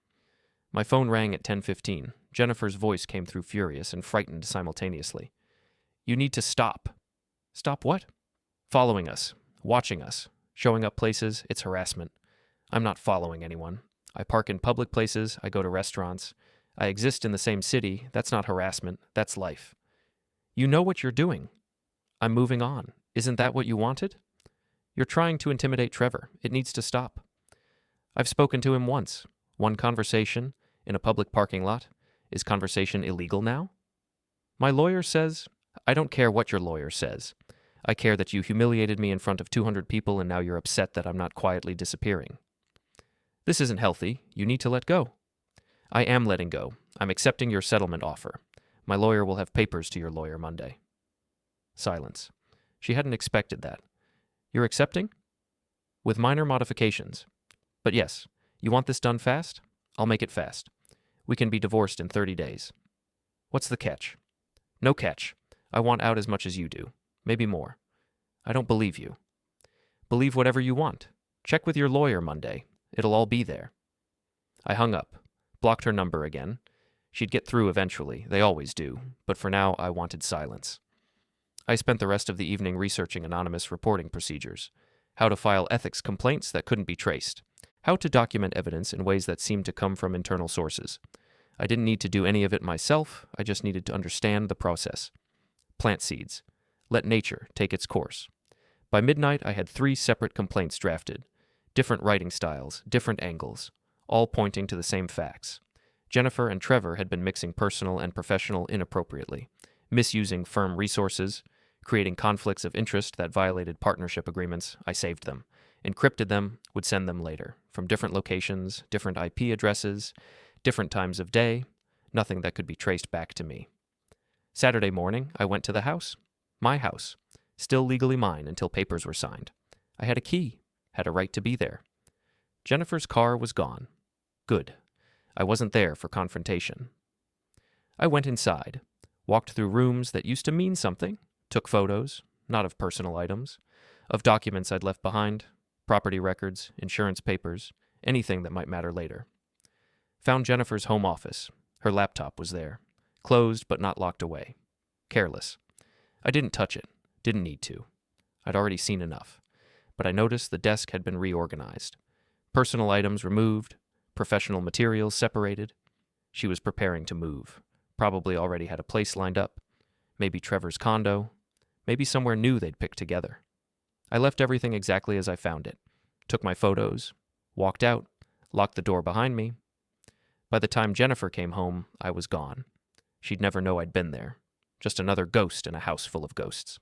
My phone rang at 10:15. Jennifer's voice came through furious and frightened simultaneously. "You need to stop." "Stop what?" "Following us, watching us, showing up places, it's harassment. I'm not following anyone. I park in public places, I go to restaurants. I exist in the same city, that's not harassment, that's life." "You know what you're doing." "I'm moving on. Isn't that what you wanted?" "You're trying to intimidate Trevor. It needs to stop." "I've spoken to him once. One conversation, in a public parking lot. Is conversation illegal now?" "My lawyer says..." "I don't care what your lawyer says. I care that you humiliated me in front of 200 people and now you're upset that I'm not quietly disappearing." "This isn't healthy. You need to let go." "I am letting go. I'm accepting your settlement offer. My lawyer will have papers to your lawyer Monday." Silence. She hadn't expected that. "You're accepting?" "With minor modifications. But yes, you want this done fast? I'll make it fast. We can be divorced in 30 days. "What's the catch?" "No catch. I want out as much as you do. Maybe more." "I don't believe you." "Believe whatever you want. Check with your lawyer Monday. It'll all be there." I hung up, blocked her number again. She'd get through eventually, they always do, but for now I wanted silence. I spent the rest of the evening researching anonymous reporting procedures, how to file ethics complaints that couldn't be traced, how to document evidence in ways that seemed to come from internal sources. I didn't need to do any of it myself, I just needed to understand the process. Plant seeds. Let nature take its course. By midnight, I had 3 separate complaints drafted. Different writing styles, different angles, all pointing to the same facts. Jennifer and Trevor had been mixing personal and professional inappropriately, misusing firm resources, creating conflicts of interest that violated partnership agreements. I saved them, encrypted them, would send them later, from different locations, different IP addresses, different times of day. Nothing that could be traced back to me. Saturday morning, I went to the house. My house. Still legally mine until papers were signed. I had a key, had a right to be there. Jennifer's car was gone. Good. I wasn't there for confrontation. I went inside, walked through rooms that used to mean something, took photos, not of personal items, of documents I'd left behind, property records, insurance papers, anything that might matter later. Found Jennifer's home office. Her laptop was there, closed but not locked away. Careless. I didn't touch it, didn't need to. I'd already seen enough. But I noticed the desk had been reorganized. Personal items removed, professional materials separated. She was preparing to move. Probably already had a place lined up. Maybe Trevor's condo. Maybe somewhere new they'd picked together. I left everything exactly as I found it. Took my photos. Walked out. Locked the door behind me. By the time Jennifer came home, I was gone. She'd never know I'd been there. Just another ghost in a house full of ghosts.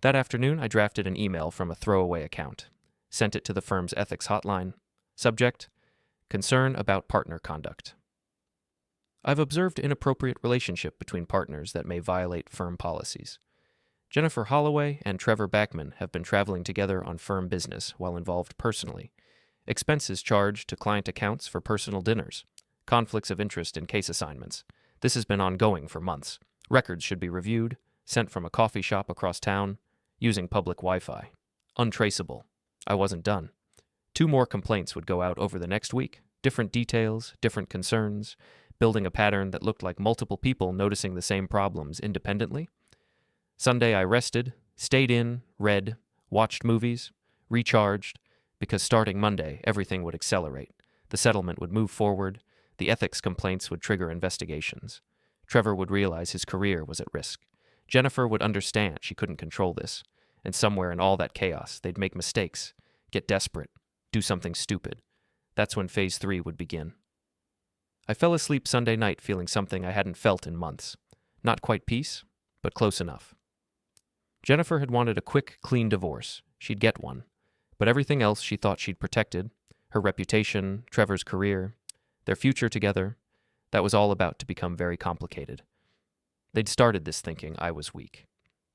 That afternoon, I drafted an email from a throwaway account. Sent it to the firm's ethics hotline. Subject: concern about partner conduct. I've observed inappropriate relationship between partners that may violate firm policies. Jennifer Holloway and Trevor Backman have been traveling together on firm business while involved personally. Expenses charged to client accounts for personal dinners. Conflicts of interest in case assignments. This has been ongoing for months. Records should be reviewed, sent from a coffee shop across town, using public Wi-Fi. Untraceable. I wasn't done. 2 more complaints would go out over the next week. Different details, different concerns, building a pattern that looked like multiple people noticing the same problems independently. Sunday I rested, stayed in, read, watched movies, recharged, because starting Monday everything would accelerate. The settlement would move forward. The ethics complaints would trigger investigations. Trevor would realize his career was at risk. Jennifer would understand she couldn't control this, and somewhere in all that chaos, they'd make mistakes, get desperate, do something stupid. That's when Phase 3 would begin. I fell asleep Sunday night feeling something I hadn't felt in months. Not quite peace, but close enough. Jennifer had wanted a quick, clean divorce. She'd get one. But everything else she thought she'd protected, her reputation, Trevor's career, their future together, that was all about to become very complicated. They'd started this thinking I was weak,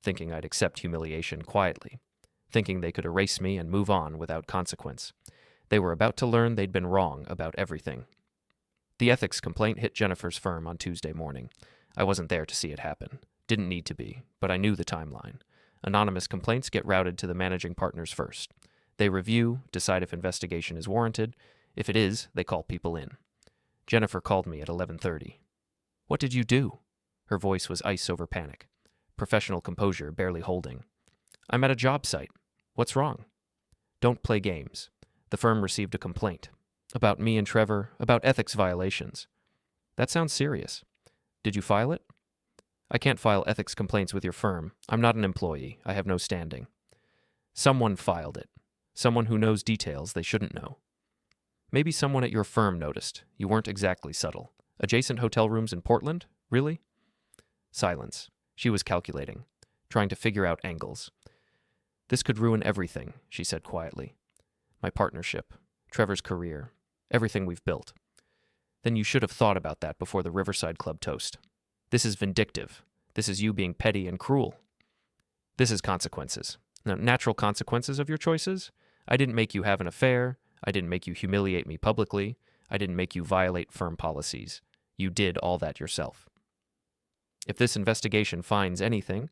thinking I'd accept humiliation quietly, thinking they could erase me and move on without consequence. They were about to learn they'd been wrong about everything. The ethics complaint hit Jennifer's firm on Tuesday morning. I wasn't there to see it happen. Didn't need to be, but I knew the timeline. Anonymous complaints get routed to the managing partners first. They review, decide if investigation is warranted. If it is, they call people in. Jennifer called me at 11:30. "What did you do?" Her voice was ice over panic. Professional composure barely holding. "I'm at a job site. What's wrong?" "Don't play games. The firm received a complaint. About me and Trevor, about ethics violations." "That sounds serious. Did you file it?" "I can't file ethics complaints with your firm. I'm not an employee. I have no standing." "Someone filed it. Someone who knows details they shouldn't know." "Maybe someone at your firm noticed. You weren't exactly subtle. Adjacent hotel rooms in Portland? Really?" Silence. She was calculating, trying to figure out angles. "This could ruin everything," she said quietly. "My partnership, Trevor's career, everything we've built." "Then you should have thought about that before the Riverside Club toast. This is vindictive. This is you being petty and cruel. This is consequences. Now, natural consequences of your choices. I didn't make you have an affair. I didn't make you humiliate me publicly. I didn't make you violate firm policies. You did all that yourself. If this investigation finds anything,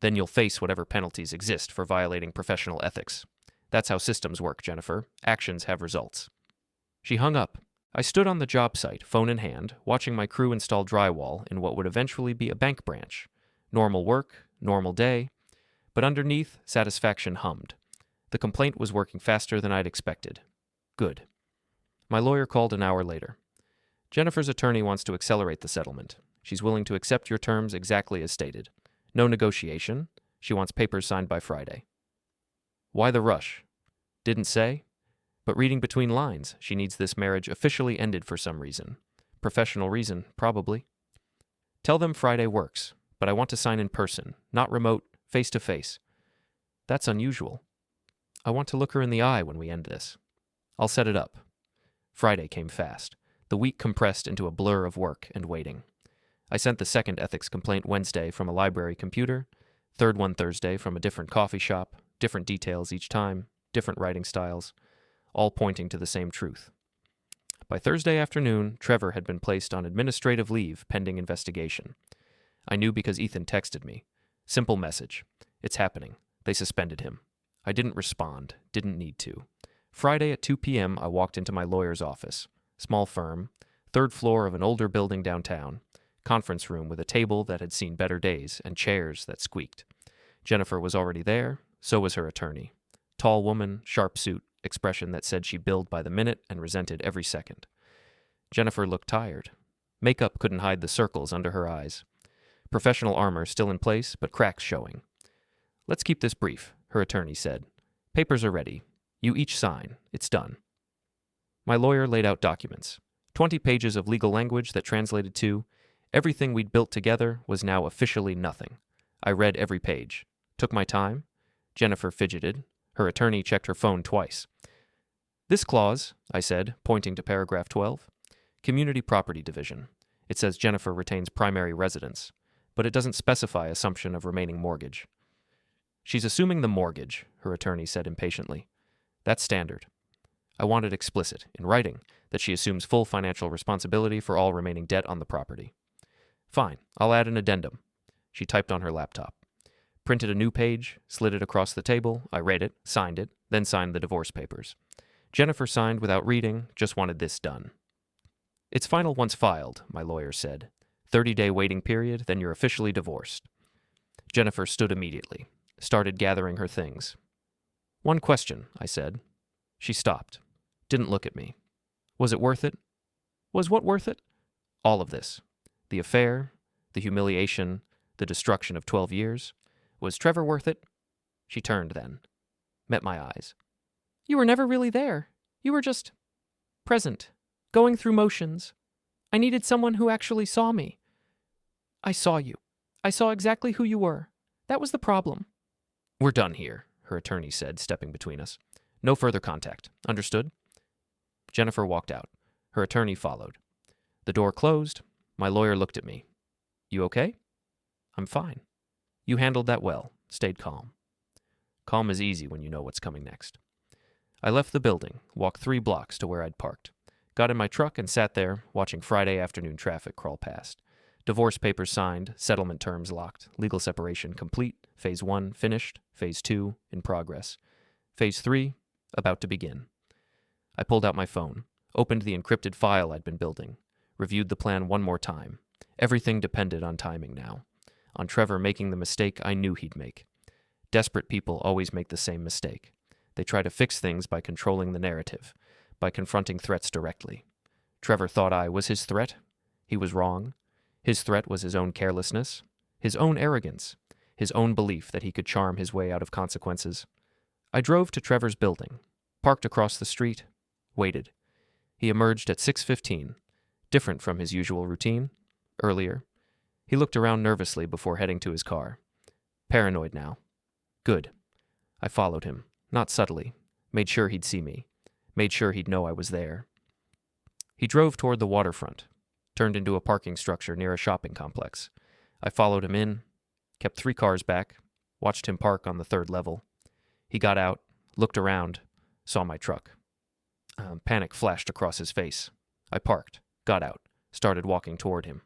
then you'll face whatever penalties exist for violating professional ethics. That's how systems work, Jennifer. Actions have results." She hung up. I stood on the job site, phone in hand, watching my crew install drywall in what would eventually be a bank branch. Normal work, normal day, but underneath, satisfaction hummed. The complaint was working faster than I'd expected. Good. My lawyer called an hour later. "Jennifer's attorney wants to accelerate the settlement. She's willing to accept your terms exactly as stated. No negotiation. She wants papers signed by Friday." "Why the rush?" "Didn't say. But reading between lines, she needs this marriage officially ended for some reason. Professional reason, probably." "Tell them Friday works, but I want to sign in person, not remote, face to face." "That's unusual." "I want to look her in the eye when we end this." "I'll set it up." Friday came fast. The week compressed into a blur of work and waiting. I sent the second ethics complaint Wednesday from a library computer, third one Thursday from a different coffee shop, different details each time, different writing styles, all pointing to the same truth. By Thursday afternoon, Trevor had been placed on administrative leave pending investigation. I knew because Ethan texted me. Simple message. It's happening. They suspended him. I didn't respond. Didn't need to. Friday at 2 p.m., I walked into my lawyer's office. Small firm, third floor of an older building downtown. Conference room with a table that had seen better days and chairs that squeaked. Jennifer was already there, so was her attorney. Tall woman, sharp suit, expression that said she billed by the minute and resented every second. Jennifer looked tired. Makeup couldn't hide the circles under her eyes. Professional armor still in place, but cracks showing. "Let's keep this brief," her attorney said. "Papers are ready. You each sign. It's done." My lawyer laid out documents. 20 pages of legal language that translated to, everything we'd built together was now officially nothing. I read every page. Took my time. Jennifer fidgeted. Her attorney checked her phone twice. "This clause," I said, pointing to paragraph 12, "Community Property Division. It says Jennifer retains primary residence, but it doesn't specify assumption of remaining mortgage." "She's assuming the mortgage," her attorney said impatiently. "That's standard. I want it explicit, in writing, that she assumes full financial responsibility for all remaining debt on the property." "Fine, I'll add an addendum." She typed on her laptop. Printed a new page, slid it across the table, I read it, signed it, then signed the divorce papers. Jennifer signed without reading, just wanted this done. "It's final once filed," my lawyer said. 30-day waiting period, then you're officially divorced." Jennifer stood immediately, started gathering her things. "One question," I said. She stopped, didn't look at me. "Was it worth it?" "Was what worth it?" "All of this. The affair, the humiliation, the destruction of 12 years. Was Trevor worth it?" She turned then, met my eyes. "You were never really there. You were just present, going through motions. I needed someone who actually saw me. I saw you. I saw exactly who you were. That was the problem." "We're done here," her attorney said, stepping between us. "No further contact. Understood?" Jennifer walked out. Her attorney followed. The door closed. My lawyer looked at me. "You okay?" "I'm fine." "You handled that well. Stayed calm." Calm is easy when you know what's coming next. I left the building, walked 3 blocks to where I'd parked. Got in my truck and sat there, watching Friday afternoon traffic crawl past. Divorce papers signed, settlement terms locked, legal separation complete, Phase 1 finished, Phase 2 in progress. Phase 3 about to begin. I pulled out my phone, opened the encrypted file I'd been building, reviewed the plan one more time. Everything depended on timing now. On Trevor making the mistake I knew he'd make. Desperate people always make the same mistake. They try to fix things by controlling the narrative, by confronting threats directly. Trevor thought I was his threat. He was wrong. His threat was his own carelessness, his own arrogance, his own belief that he could charm his way out of consequences. I drove to Trevor's building, parked across the street, waited. He emerged at 6:15, different from his usual routine. Earlier, he looked around nervously before heading to his car. Paranoid now. Good. I followed him, not subtly, made sure he'd see me, made sure he'd know I was there. He drove toward the waterfront, turned into a parking structure near a shopping complex. I followed him in, kept 3 cars back, watched him park on the 3rd level. He got out, looked around, saw my truck. Panic flashed across his face. I parked, got out, started walking toward him.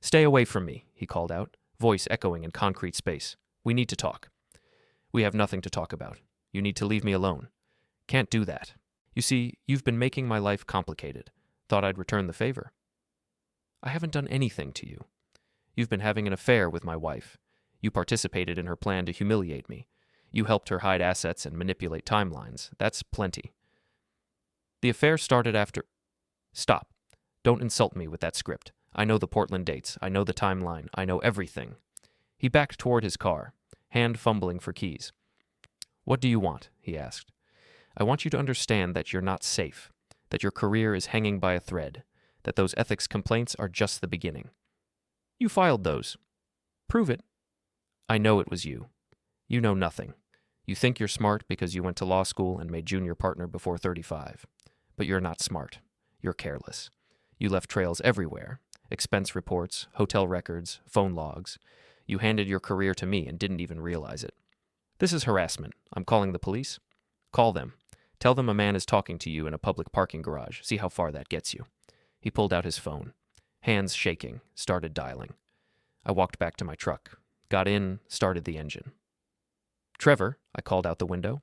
"Stay away from me," he called out, voice echoing in concrete space. "We need to talk." "We have nothing to talk about. You need to leave me alone." "Can't do that. You see, you've been making my life complicated. Thought I'd return the favor." "I haven't done anything to you. You've been having an affair with my wife. You participated in her plan to humiliate me. You helped her hide assets and manipulate timelines. That's plenty." "The affair started after—" "Stop. Don't insult me with that script. I know the Portland dates. I know the timeline. I know everything." He backed toward his car, hand fumbling for keys. "What do you want?" he asked. "I want you to understand that you're not safe, that your career is hanging by a thread, that those ethics complaints are just the beginning." "You filed those." "Prove it." "I know it was you. You know nothing. You think you're smart because you went to law school and made junior partner before 35. But you're not smart. You're careless. You left trails everywhere. Expense reports, hotel records, phone logs. You handed your career to me and didn't even realize it. This is harassment. I'm calling the police. Call them. Tell them a man is talking to you in a public parking garage. See how far that gets you. He pulled out his phone. Hands shaking, started dialing. I walked back to my truck. Got in, started the engine. Trevor, I called out the window.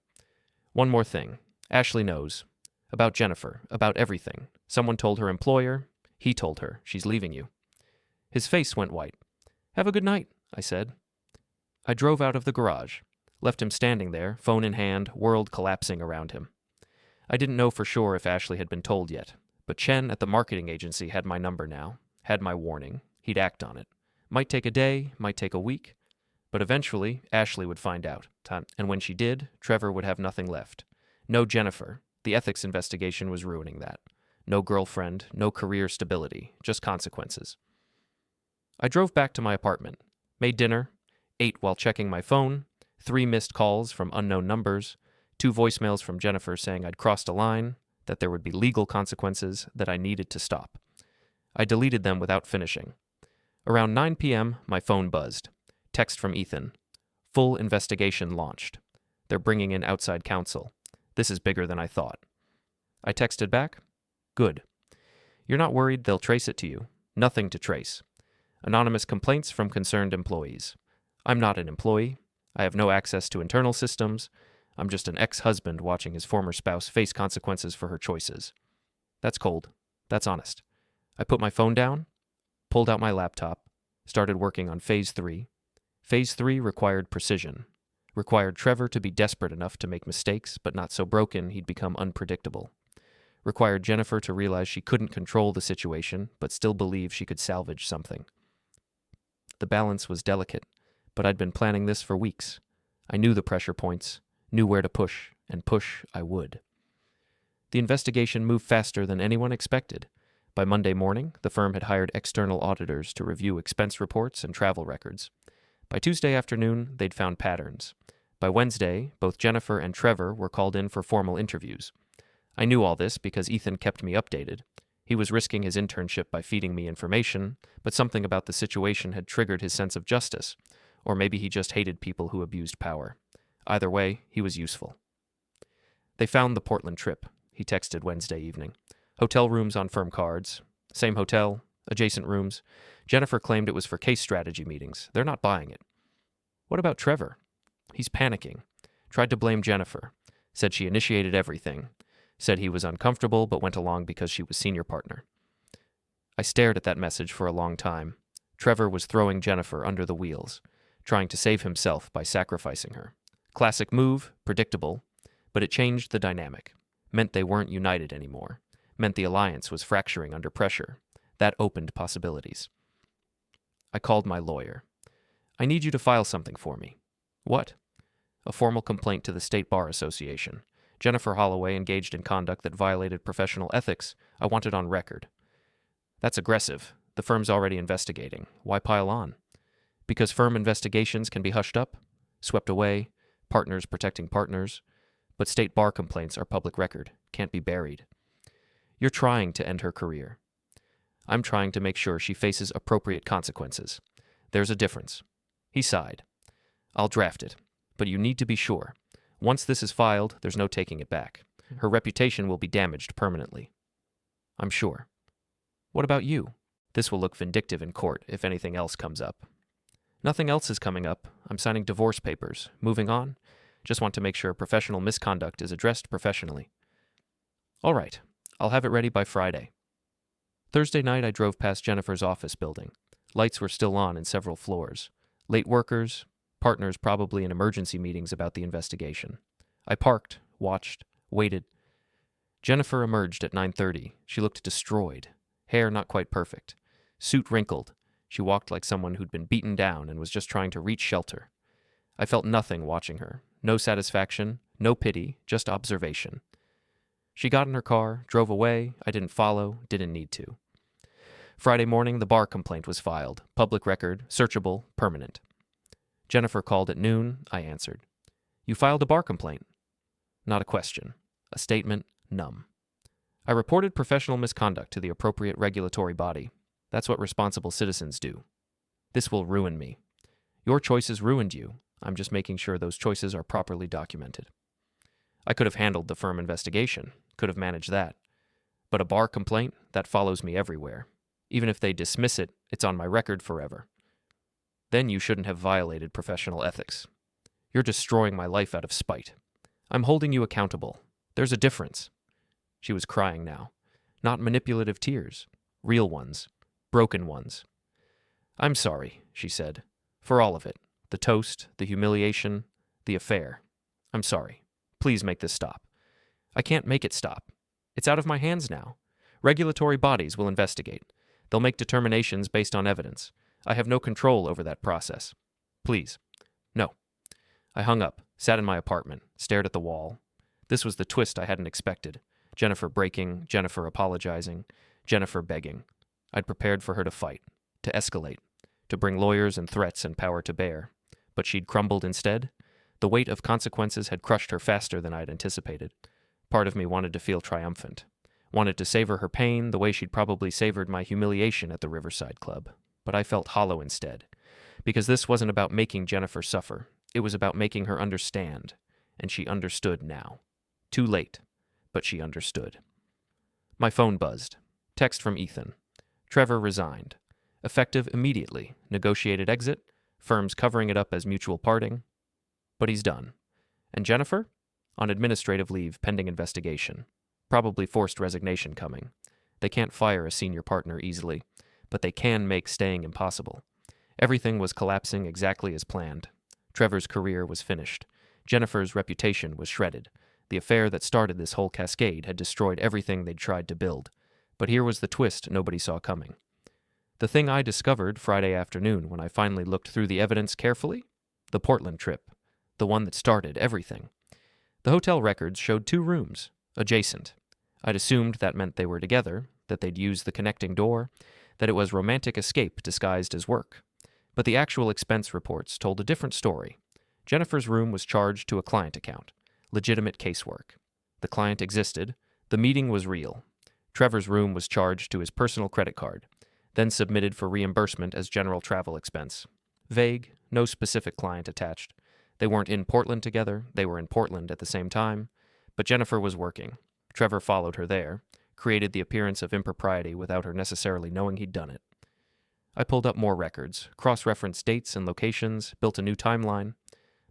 One more thing. Ashley knows. About Jennifer, about everything. Someone told her employer. He told her. She's leaving you. His face went white. Have a good night, I said. I drove out of the garage. Left him standing there, phone in hand, world collapsing around him. I didn't know for sure if Ashley had been told yet, but Chen at the marketing agency had my number now, had my warning. He'd act on it. Might take a day, might take a week, but eventually Ashley would find out. And when she did, Trevor would have nothing left. No Jennifer. The ethics investigation was ruining that. No girlfriend, no career stability, just consequences. I drove back to my apartment, made dinner, ate while checking my phone, 3 missed calls from unknown numbers, 2 voicemails from Jennifer saying I'd crossed a line, that there would be legal consequences, that I needed to stop. I deleted them without finishing. Around 9 p.m., my phone buzzed. Text from Ethan. Full investigation launched. They're bringing in outside counsel. This is bigger than I thought. I texted back. Good. You're not worried they'll trace it to you. Nothing to trace. Anonymous complaints from concerned employees. I'm not an employee. I have no access to internal systems. I'm just an ex-husband watching his former spouse face consequences for her choices. That's cold. That's honest. I put my phone down, pulled out my laptop, started working on Phase 3. Phase 3 required precision. Required Trevor to be desperate enough to make mistakes, but not so broken he'd become unpredictable. Required Jennifer to realize she couldn't control the situation, but still believe she could salvage something. The balance was delicate, but I'd been planning this for weeks. I knew the pressure points, knew where to push, and push I would. The investigation moved faster than anyone expected. By Monday morning, the firm had hired external auditors to review expense reports and travel records. By Tuesday afternoon, they'd found patterns. By Wednesday, both Jennifer and Trevor were called in for formal interviews. I knew all this because Ethan kept me updated. He was risking his internship by feeding me information, but something about the situation had triggered his sense of justice, or maybe he just hated people who abused power. Either way, he was useful. They found the Portland trip, he texted Wednesday evening. Hotel rooms on firm cards. Same hotel, adjacent rooms. Jennifer claimed it was for case strategy meetings. They're not buying it. What about Trevor? He's panicking. Tried to blame Jennifer. Said she initiated everything. Said he was uncomfortable but went along because she was senior partner. I stared at that message for a long time. Trevor was throwing Jennifer under the wheels, trying to save himself by sacrificing her. Classic move, predictable, but it changed the dynamic. Meant they weren't united anymore. Meant the alliance was fracturing under pressure. That opened possibilities. I called my lawyer. I need you to file something for me. What? A formal complaint to the State Bar Association. Jennifer Holloway engaged in conduct that violated professional ethics. I want it on record. That's aggressive. The firm's already investigating. Why pile on? Because firm investigations can be hushed up, swept away, partners protecting partners. But state bar complaints are public record, can't be buried. You're trying to end her career. I'm trying to make sure she faces appropriate consequences. There's a difference. He sighed. I'll draft it, but you need to be sure. Once this is filed, there's no taking it back. Her reputation will be damaged permanently. I'm sure. What about you? This will look vindictive in court if anything else comes up. Nothing else is coming up. I'm signing divorce papers. Moving on. Just want to make sure professional misconduct is addressed professionally. All right. I'll have it ready by Friday. Thursday night, I drove past Jennifer's office building. Lights were still on in several floors. Late workers, partners probably in emergency meetings about the investigation. I parked, watched, waited. Jennifer emerged at 9:30. She looked destroyed. Hair not quite perfect. Suit wrinkled. She walked like someone who'd been beaten down and was just trying to reach shelter. I felt nothing watching her. No satisfaction, no pity, just observation. She got in her car, drove away. I didn't follow, didn't need to. Friday morning, the bar complaint was filed. Public record, searchable, permanent. Jennifer called at noon. I answered. You filed a bar complaint. Not a question. A statement, numb. I reported professional misconduct to the appropriate regulatory body. That's what responsible citizens do. This will ruin me. Your choices ruined you. I'm just making sure those choices are properly documented. I could have handled the firm investigation, could have managed that. But a bar complaint, that follows me everywhere. Even if they dismiss it, it's on my record forever. Then you shouldn't have violated professional ethics. You're destroying my life out of spite. I'm holding you accountable. There's a difference. She was crying now. Not manipulative tears. Real ones. Broken ones. I'm sorry, she said. For all of it. The toast, the humiliation, the affair. I'm sorry. Please make this stop. I can't make it stop. It's out of my hands now. Regulatory bodies will investigate. They'll make determinations based on evidence. I have no control over that process. Please. No. I hung up, sat in my apartment, stared at the wall. This was the twist I hadn't expected. Jennifer breaking, Jennifer apologizing, Jennifer begging. I'd prepared for her to fight, to escalate, to bring lawyers and threats and power to bear. But she'd crumbled instead. The weight of consequences had crushed her faster than I'd anticipated. Part of me wanted to feel triumphant, wanted to savor her pain the way she'd probably savored my humiliation at the Riverside Club. But I felt hollow instead, because this wasn't about making Jennifer suffer. It was about making her understand, and she understood now. Too late, but she understood. My phone buzzed. Text from Ethan. Trevor resigned. Effective immediately. Negotiated exit. Firms covering it up as mutual parting. But he's done. And Jennifer? On administrative leave pending investigation. Probably forced resignation coming. They can't fire a senior partner easily, but they can make staying impossible. Everything was collapsing exactly as planned. Trevor's career was finished. Jennifer's reputation was shredded. The affair that started this whole cascade had destroyed everything they'd tried to build. But here was the twist nobody saw coming. The thing I discovered Friday afternoon when I finally looked through the evidence carefully? The Portland trip. The one that started everything. The hotel records showed 2 rooms, adjacent. I'd assumed that meant they were together, that they'd used the connecting door, that it was romantic escape disguised as work. But the actual expense reports told a different story. Jennifer's room was charged to a client account. Legitimate casework. The client existed. The meeting was real. Trevor's room was charged to his personal credit card, then submitted for reimbursement as general travel expense. Vague, no specific client attached. They weren't in Portland together, they were in Portland at the same time. But Jennifer was working. Trevor followed her there, created the appearance of impropriety without her necessarily knowing he'd done it. I pulled up more records, cross-referenced dates and locations, built a new timeline.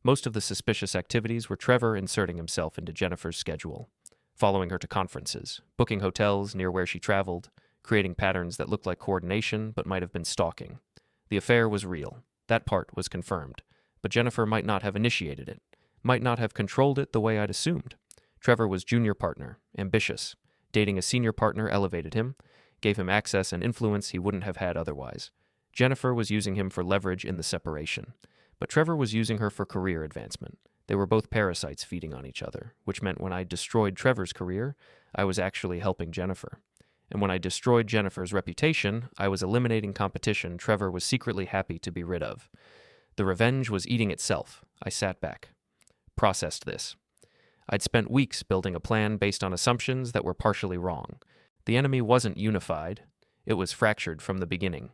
Most of the suspicious activities were Trevor inserting himself into Jennifer's schedule, following her to conferences, booking hotels near where she traveled, creating patterns that looked like coordination but might have been stalking. The affair was real. That part was confirmed. But Jennifer might not have initiated it, might not have controlled it the way I'd assumed. Trevor was junior partner, ambitious. Dating a senior partner elevated him, gave him access and influence he wouldn't have had otherwise. Jennifer was using him for leverage in the separation. But Trevor was using her for career advancement. They were both parasites feeding on each other, which meant when I destroyed Trevor's career, I was actually helping Jennifer. And when I destroyed Jennifer's reputation, I was eliminating competition Trevor was secretly happy to be rid of. The revenge was eating itself. I sat back. Processed this. I'd spent weeks building a plan based on assumptions that were partially wrong. The enemy wasn't unified. It was fractured from the beginning.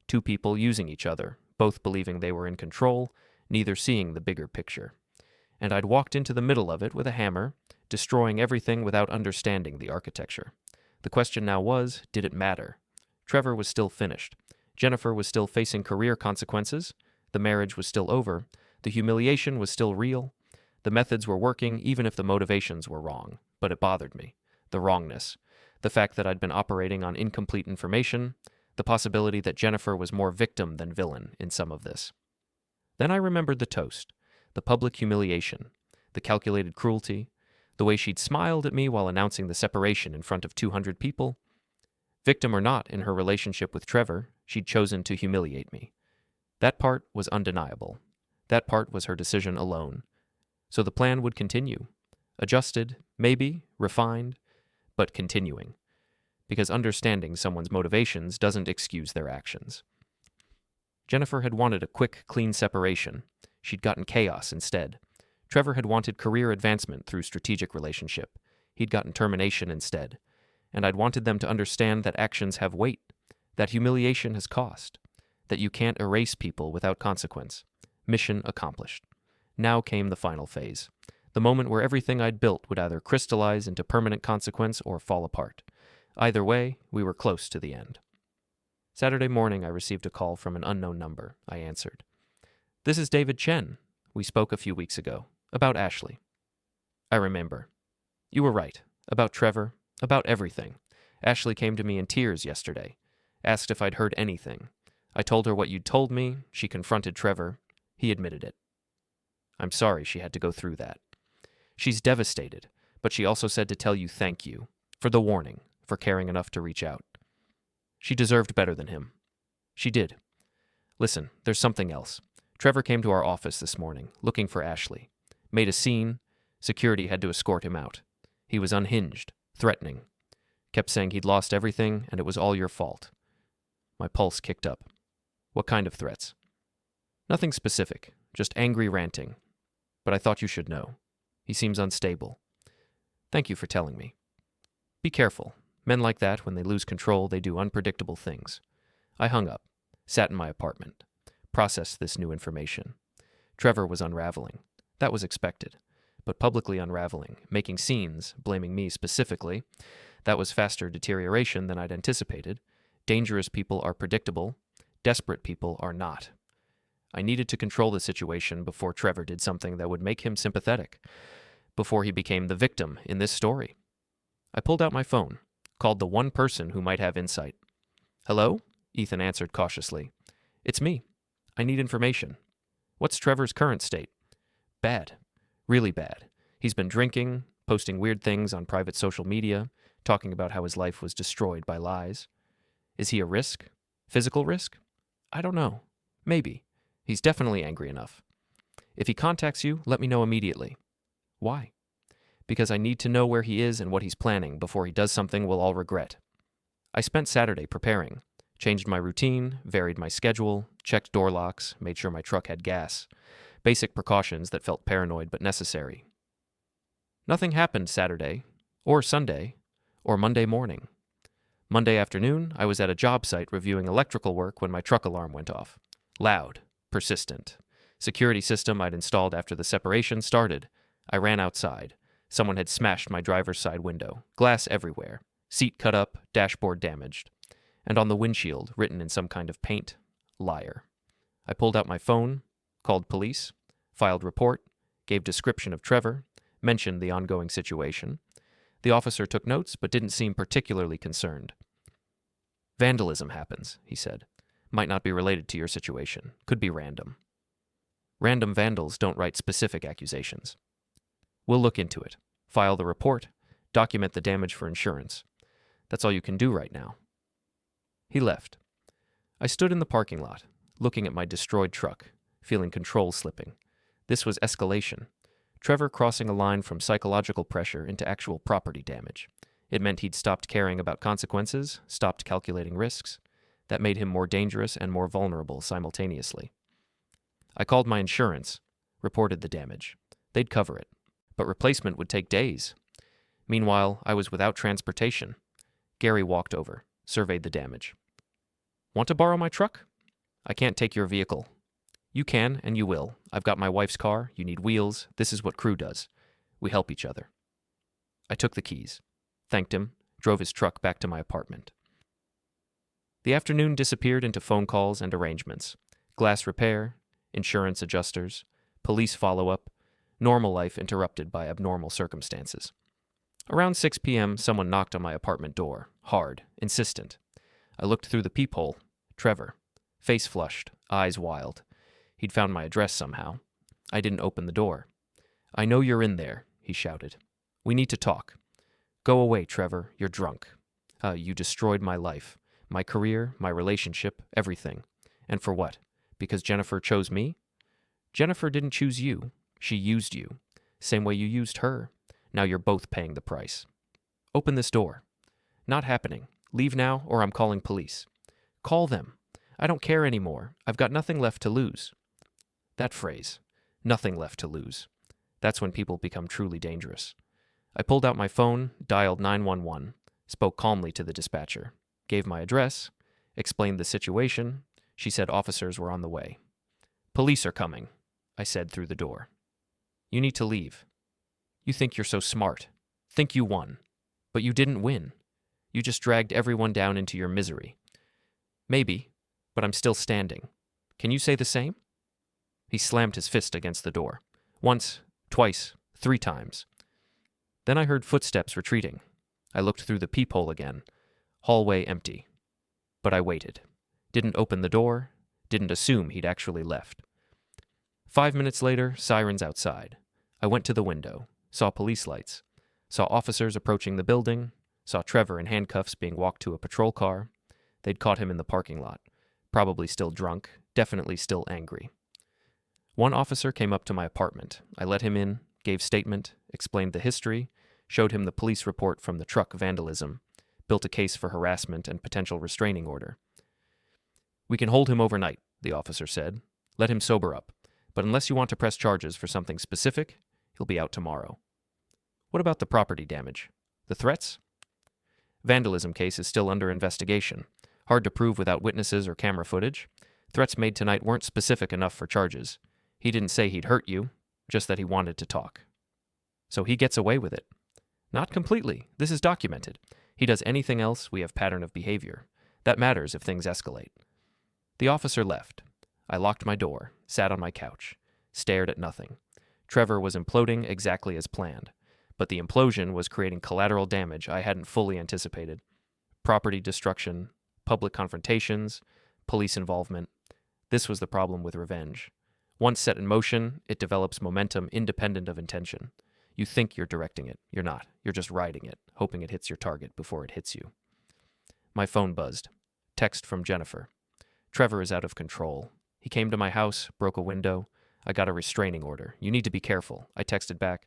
2 people using each other, both believing they were in control, neither seeing the bigger picture. And I'd walked into the middle of it with a hammer, destroying everything without understanding the architecture. The question now was, did it matter? Trevor was still finished. Jennifer was still facing career consequences. The marriage was still over. The humiliation was still real. The methods were working even if the motivations were wrong. But it bothered me. The wrongness. The fact that I'd been operating on incomplete information. The possibility that Jennifer was more victim than villain in some of this. Then I remembered the toast. The public humiliation. The calculated cruelty. The way she'd smiled at me while announcing the separation in front of 200 people. Victim or not in her relationship with Trevor, she'd chosen to humiliate me. That part was undeniable. That part was her decision alone. So the plan would continue. Adjusted, maybe, refined, but continuing. Because understanding someone's motivations doesn't excuse their actions. Jennifer had wanted a quick, clean separation. She'd gotten chaos instead. Trevor had wanted career advancement through strategic relationship. He'd gotten termination instead. and I'd wanted them to understand that actions have weight, that humiliation has cost, that you can't erase people without consequence. Mission accomplished. Now came the final phase, the moment where everything I'd built would either crystallize into permanent consequence or fall apart. Either way, we were close to the end. Saturday morning, I received a call from an unknown number. I answered. "This is David Chen. We spoke a few weeks ago. About Ashley." I remember. "You were right. About Trevor. About everything. Ashley came to me in tears yesterday. Asked if I'd heard anything. I told her what you'd told me. She confronted Trevor. He admitted it. I'm sorry she had to go through that. She's devastated, but she also said to tell you thank you. For the warning. For caring enough to reach out. She deserved better than him. She did. Listen, there's something else. Trevor came to our office this morning, looking for Ashley. Made a scene. Security had to escort him out. He was unhinged, threatening. Kept saying he'd lost everything and it was all your fault." My pulse kicked up. "What kind of threats?" "Nothing specific, just angry ranting. But I thought you should know. He seems unstable. Thank you for telling me. Be careful. Men like that, when they lose control, they do unpredictable things." I hung up, sat in my apartment, processed this new information. Trevor was unraveling. That was expected. But publicly unraveling, making scenes, blaming me specifically, that was faster deterioration than I'd anticipated. Dangerous people are predictable. Desperate people are not. I needed to control the situation before Trevor did something that would make him sympathetic, before he became the victim in this story. I pulled out my phone, called the one person who might have insight. "Hello?" Ethan answered cautiously. "It's me. I need information. What's Trevor's current state?" "Bad. Really bad. He's been drinking, posting weird things on private social media, talking about how his life was destroyed by lies. Is he a risk? Physical risk? I don't know. Maybe. He's definitely angry enough. If he contacts you, let me know immediately." "Why?" "Because I need to know where he is and what he's planning before he does something we'll all regret." I spent Saturday preparing. Changed my routine, varied my schedule, checked door locks, made sure my truck had gas. Basic precautions that felt paranoid but necessary. Nothing happened Saturday, or Sunday, or Monday morning. Monday afternoon, I was at a job site reviewing electrical work when my truck alarm went off. Loud, persistent. Security system I'd installed after the separation started. I ran outside. Someone had smashed my driver's side window. Glass everywhere. Seat cut up, dashboard damaged. And on the windshield, written in some kind of paint, "Liar." I pulled out my phone, called police, filed report, gave description of Trevor, mentioned the ongoing situation. The officer took notes but didn't seem particularly concerned. "Vandalism happens," he said. "Might not be related to your situation. Could be random. Random vandals don't write specific accusations. We'll look into it. File the report. Document the damage for insurance. That's all you can do right now." He left. I stood in the parking lot, looking at my destroyed truck, feeling control slipping. This was escalation. Trevor crossing a line from psychological pressure into actual property damage. It meant he'd stopped caring about consequences, stopped calculating risks. That made him more dangerous and more vulnerable simultaneously. I called my insurance, reported the damage. They'd cover it, but replacement would take days. Meanwhile, I was without transportation. Gary walked over, surveyed the damage. "Want to borrow my truck?" "I can't take your vehicle." "You can, and you will. I've got my wife's car. You need wheels. This is what crew does. We help each other." I took the keys, thanked him, drove his truck back to my apartment. The afternoon disappeared into phone calls and arrangements. Glass repair, insurance adjusters, police follow-up, normal life interrupted by abnormal circumstances. Around 6 p.m., someone knocked on my apartment door, hard, insistent. I looked through the peephole. Trevor. Face flushed, eyes wild. He'd found my address somehow. I didn't open the door. "I know you're in there," he shouted. "We need to talk." "Go away, Trevor. You're drunk. You destroyed my life, my career, my relationship, everything. And for what? Because Jennifer chose me? Jennifer didn't choose you. She used you. Same way you used her. Now you're both paying the price. Open this door." "Not happening. Leave now or I'm calling police." "Call them. I don't care anymore. I've got nothing left to lose." That phrase, nothing left to lose. That's when people become truly dangerous. I pulled out my phone, dialed 911, Spoke calmly to the dispatcher. Gave my address. Explained the situation. She said officers were on the way. Police are coming, I said through the door. You need to leave. You think you're so smart. Think you won. But you didn't win. You just dragged everyone down into your misery. Maybe, but I'm still standing. Can you say the same? He slammed his fist against the door. Once, twice, 3 times. Then I heard footsteps retreating. I looked through the peephole again. Hallway empty. But I waited. Didn't open the door. Didn't assume he'd actually left. 5 minutes later, sirens outside. I went to the window. Saw police lights. Saw officers approaching the building. Saw Trevor in handcuffs being walked to a patrol car. They'd caught him in the parking lot. Probably still drunk. Definitely still angry. One officer came up to my apartment. I let him in, gave statement, explained the history, showed him the police report from the truck vandalism, built a case for harassment and potential restraining order. We can hold him overnight, the officer said. Let him sober up. But unless you want to press charges for something specific, he'll be out tomorrow. What about the property damage? The threats? Vandalism case is still under investigation. Hard to prove without witnesses or camera footage. Threats made tonight weren't specific enough for charges. He didn't say he'd hurt you, just that he wanted to talk. So he gets away with it. Not completely. This is documented. He does anything else, we have pattern of behavior. That matters if things escalate. The officer left. I locked my door, sat on my couch, stared at nothing. Trevor was imploding exactly as planned, but the implosion was creating collateral damage I hadn't fully anticipated. Property destruction, public confrontations, police involvement. This was the problem with revenge. Once set in motion, it develops momentum independent of intention. You think you're directing it. You're not. You're just riding it, hoping it hits your target before it hits you. My phone buzzed. Text from Jennifer. Trevor is out of control. He came to my house, broke a window. I got a restraining order. You need to be careful. I texted back.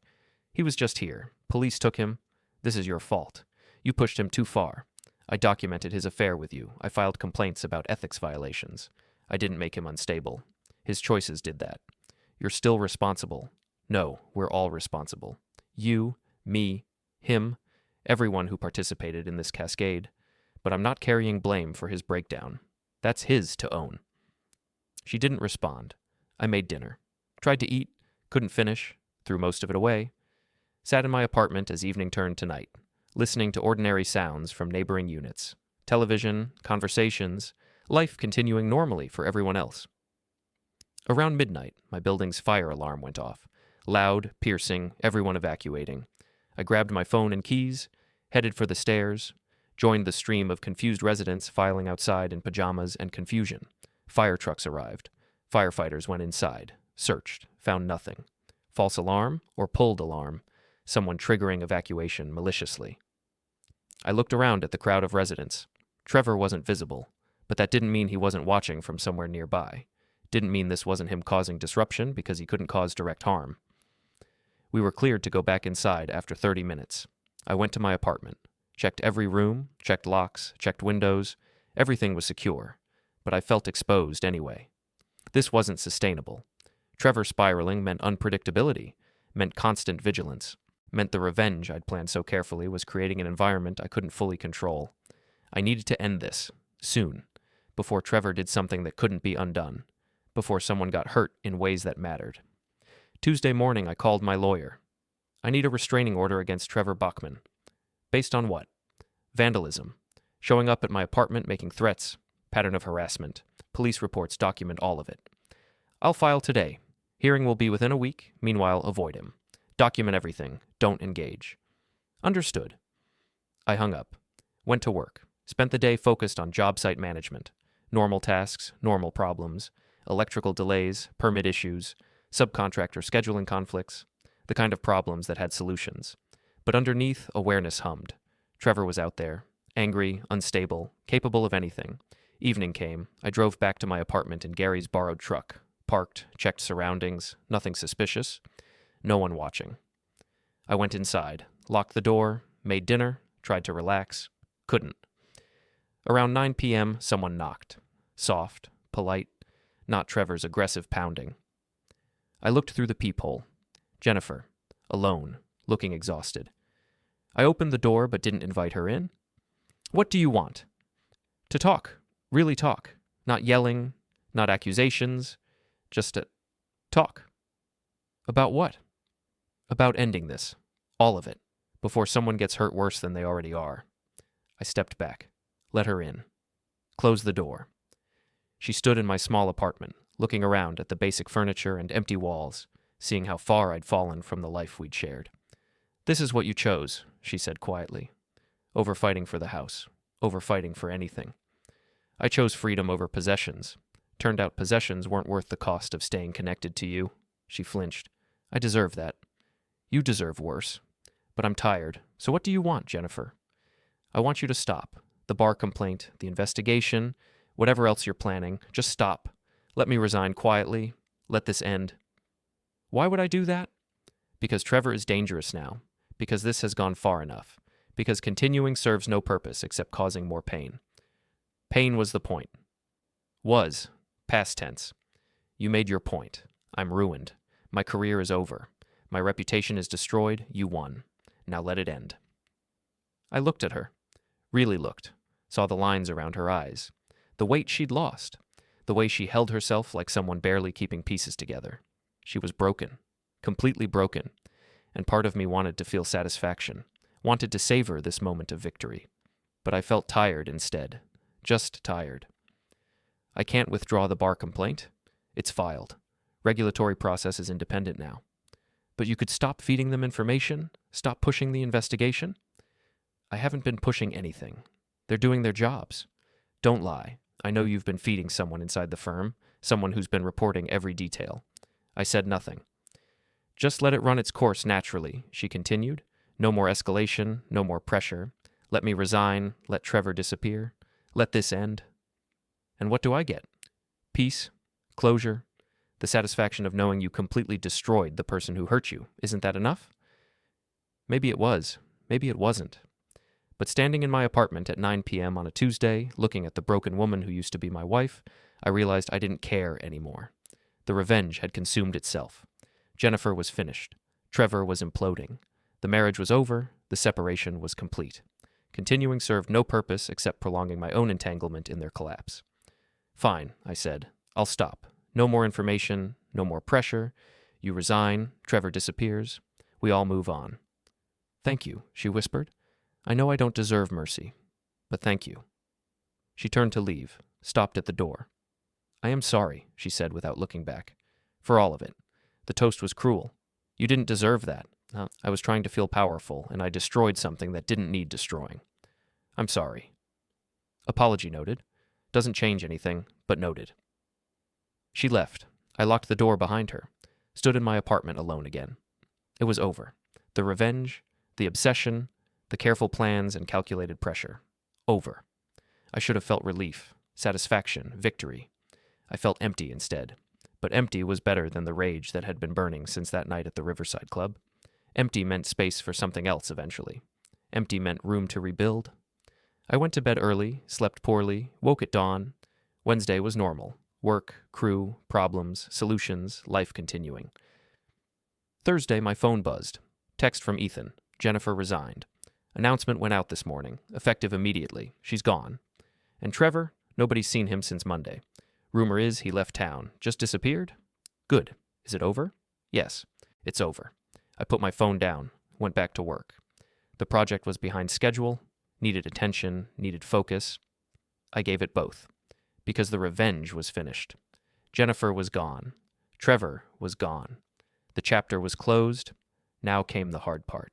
He was just here. Police took him. This is your fault. You pushed him too far. I documented his affair with you. I filed complaints about ethics violations. I didn't make him unstable. His choices did that. You're still responsible. No, we're all responsible. You, me, him, everyone who participated in this cascade. But I'm not carrying blame for his breakdown. That's his to own. She didn't respond. I made dinner. Tried to eat, couldn't finish, threw most of it away. Sat in my apartment as evening turned to night, listening to ordinary sounds from neighboring units. Television, conversations, life continuing normally for everyone else. Around midnight, my building's fire alarm went off. Loud, piercing, everyone evacuating. I grabbed my phone and keys, headed for the stairs, joined the stream of confused residents filing outside in pajamas and confusion. Fire trucks arrived. Firefighters went inside, searched, found nothing. False alarm or pulled alarm, someone triggering evacuation maliciously. I looked around at the crowd of residents. Trevor wasn't visible, but that didn't mean he wasn't watching from somewhere nearby. Didn't mean this wasn't him causing disruption because he couldn't cause direct harm. We were cleared to go back inside after 30 minutes. I went to my apartment, checked every room, checked locks, checked windows. Everything was secure, but I felt exposed anyway. This wasn't sustainable. Trevor spiraling meant unpredictability, meant constant vigilance, meant the revenge I'd planned so carefully was creating an environment I couldn't fully control. I needed to end this, soon, before Trevor did something that couldn't be undone, before someone got hurt in ways that mattered. Tuesday morning, I called my lawyer. I need a restraining order against Trevor Bachman. Based on what? Vandalism. Showing up at my apartment making threats. Pattern of harassment. Police reports document all of it. I'll file today. Hearing will be within a week. Meanwhile, avoid him. Document everything. Don't engage. Understood. I hung up. Went to work. Spent the day focused on job site management. Normal tasks, normal problems. Electrical delays, permit issues, subcontractor scheduling conflicts, the kind of problems that had solutions. But underneath, awareness hummed. Trevor was out there, angry, unstable, capable of anything. Evening came. I drove back to my apartment in Gary's borrowed truck. Parked, checked surroundings, nothing suspicious. No one watching. I went inside, locked the door, made dinner, tried to relax. Couldn't. Around 9 p.m., someone knocked. Soft, polite, not Trevor's aggressive pounding. I looked through the peephole. Jennifer, alone, looking exhausted. I opened the door but didn't invite her in. What do you want? To talk. Really talk. Not yelling, not accusations, just to talk. About what? About ending this. All of it. Before someone gets hurt worse than they already are. I stepped back. Let her in. Closed the door. She stood in my small apartment, looking around at the basic furniture and empty walls, seeing how far I'd fallen from the life we'd shared. This is what you chose, she said quietly. Over fighting for the house. Over fighting for anything. I chose freedom over possessions. Turned out possessions weren't worth the cost of staying connected to you. She flinched. I deserve that. You deserve worse. But I'm tired. So what do you want, Jennifer? I want you to stop. The bar complaint, the investigation, whatever else you're planning. Just stop. Let me resign quietly. Let this end. Why would I do that? Because Trevor is dangerous now. Because this has gone far enough. Because continuing serves no purpose except causing more pain. Pain was the point. Was. Past tense. You made your point. I'm ruined. My career is over. My reputation is destroyed. You won. Now let it end. I looked at her. Really looked. Saw the lines around her eyes. The weight she'd lost. The way she held herself like someone barely keeping pieces together. She was broken. Completely broken. And part of me wanted to feel satisfaction. Wanted to savor this moment of victory. But I felt tired instead. Just tired. I can't withdraw the bar complaint. It's filed. Regulatory process is independent now. But you could stop feeding them information? Stop pushing the investigation? I haven't been pushing anything. They're doing their jobs. Don't lie. I know you've been feeding someone inside the firm, someone who's been reporting every detail. I said nothing. Just let it run its course naturally, she continued. No more escalation, no more pressure. Let me resign, let Trevor disappear. Let this end. And what do I get? Peace, closure, the satisfaction of knowing you completely destroyed the person who hurt you. Isn't that enough? Maybe it was. Maybe it wasn't. But standing in my apartment at 9 p.m. on a Tuesday, looking at the broken woman who used to be my wife, I realized I didn't care anymore. The revenge had consumed itself. Jennifer was finished. Trevor was imploding. The marriage was over. The separation was complete. Continuing served no purpose except prolonging my own entanglement in their collapse. Fine, I said. I'll stop. No more information, no more pressure. You resign, Trevor disappears. We all move on. Thank you, she whispered. I know I don't deserve mercy, but thank you. She turned to leave, stopped at the door. I am sorry, she said without looking back. For all of it. The toast was cruel. You didn't deserve that. I was trying to feel powerful, and I destroyed something that didn't need destroying. I'm sorry. Apology noted. Doesn't change anything, but noted. She left. I locked the door behind her. Stood in my apartment alone again. It was over. The revenge, the obsession, the careful plans and calculated pressure. Over. I should have felt relief, satisfaction, victory. I felt empty instead. But empty was better than the rage that had been burning since that night at the Riverside Club. Empty meant space for something else eventually. Empty meant room to rebuild. I went to bed early, slept poorly, woke at dawn. Wednesday was normal. Work, crew, problems, solutions, life continuing. Thursday, my phone buzzed. Text from Ethan. Jennifer resigned. Announcement went out this morning, effective immediately. She's gone. And Trevor? Nobody's seen him since Monday. Rumor is he left town. Just disappeared? Good. Is it over? Yes, it's over. I put my phone down, went back to work. The project was behind schedule, needed attention, needed focus. I gave it both, because the revenge was finished. Jennifer was gone. Trevor was gone. The chapter was closed. Now came the hard part.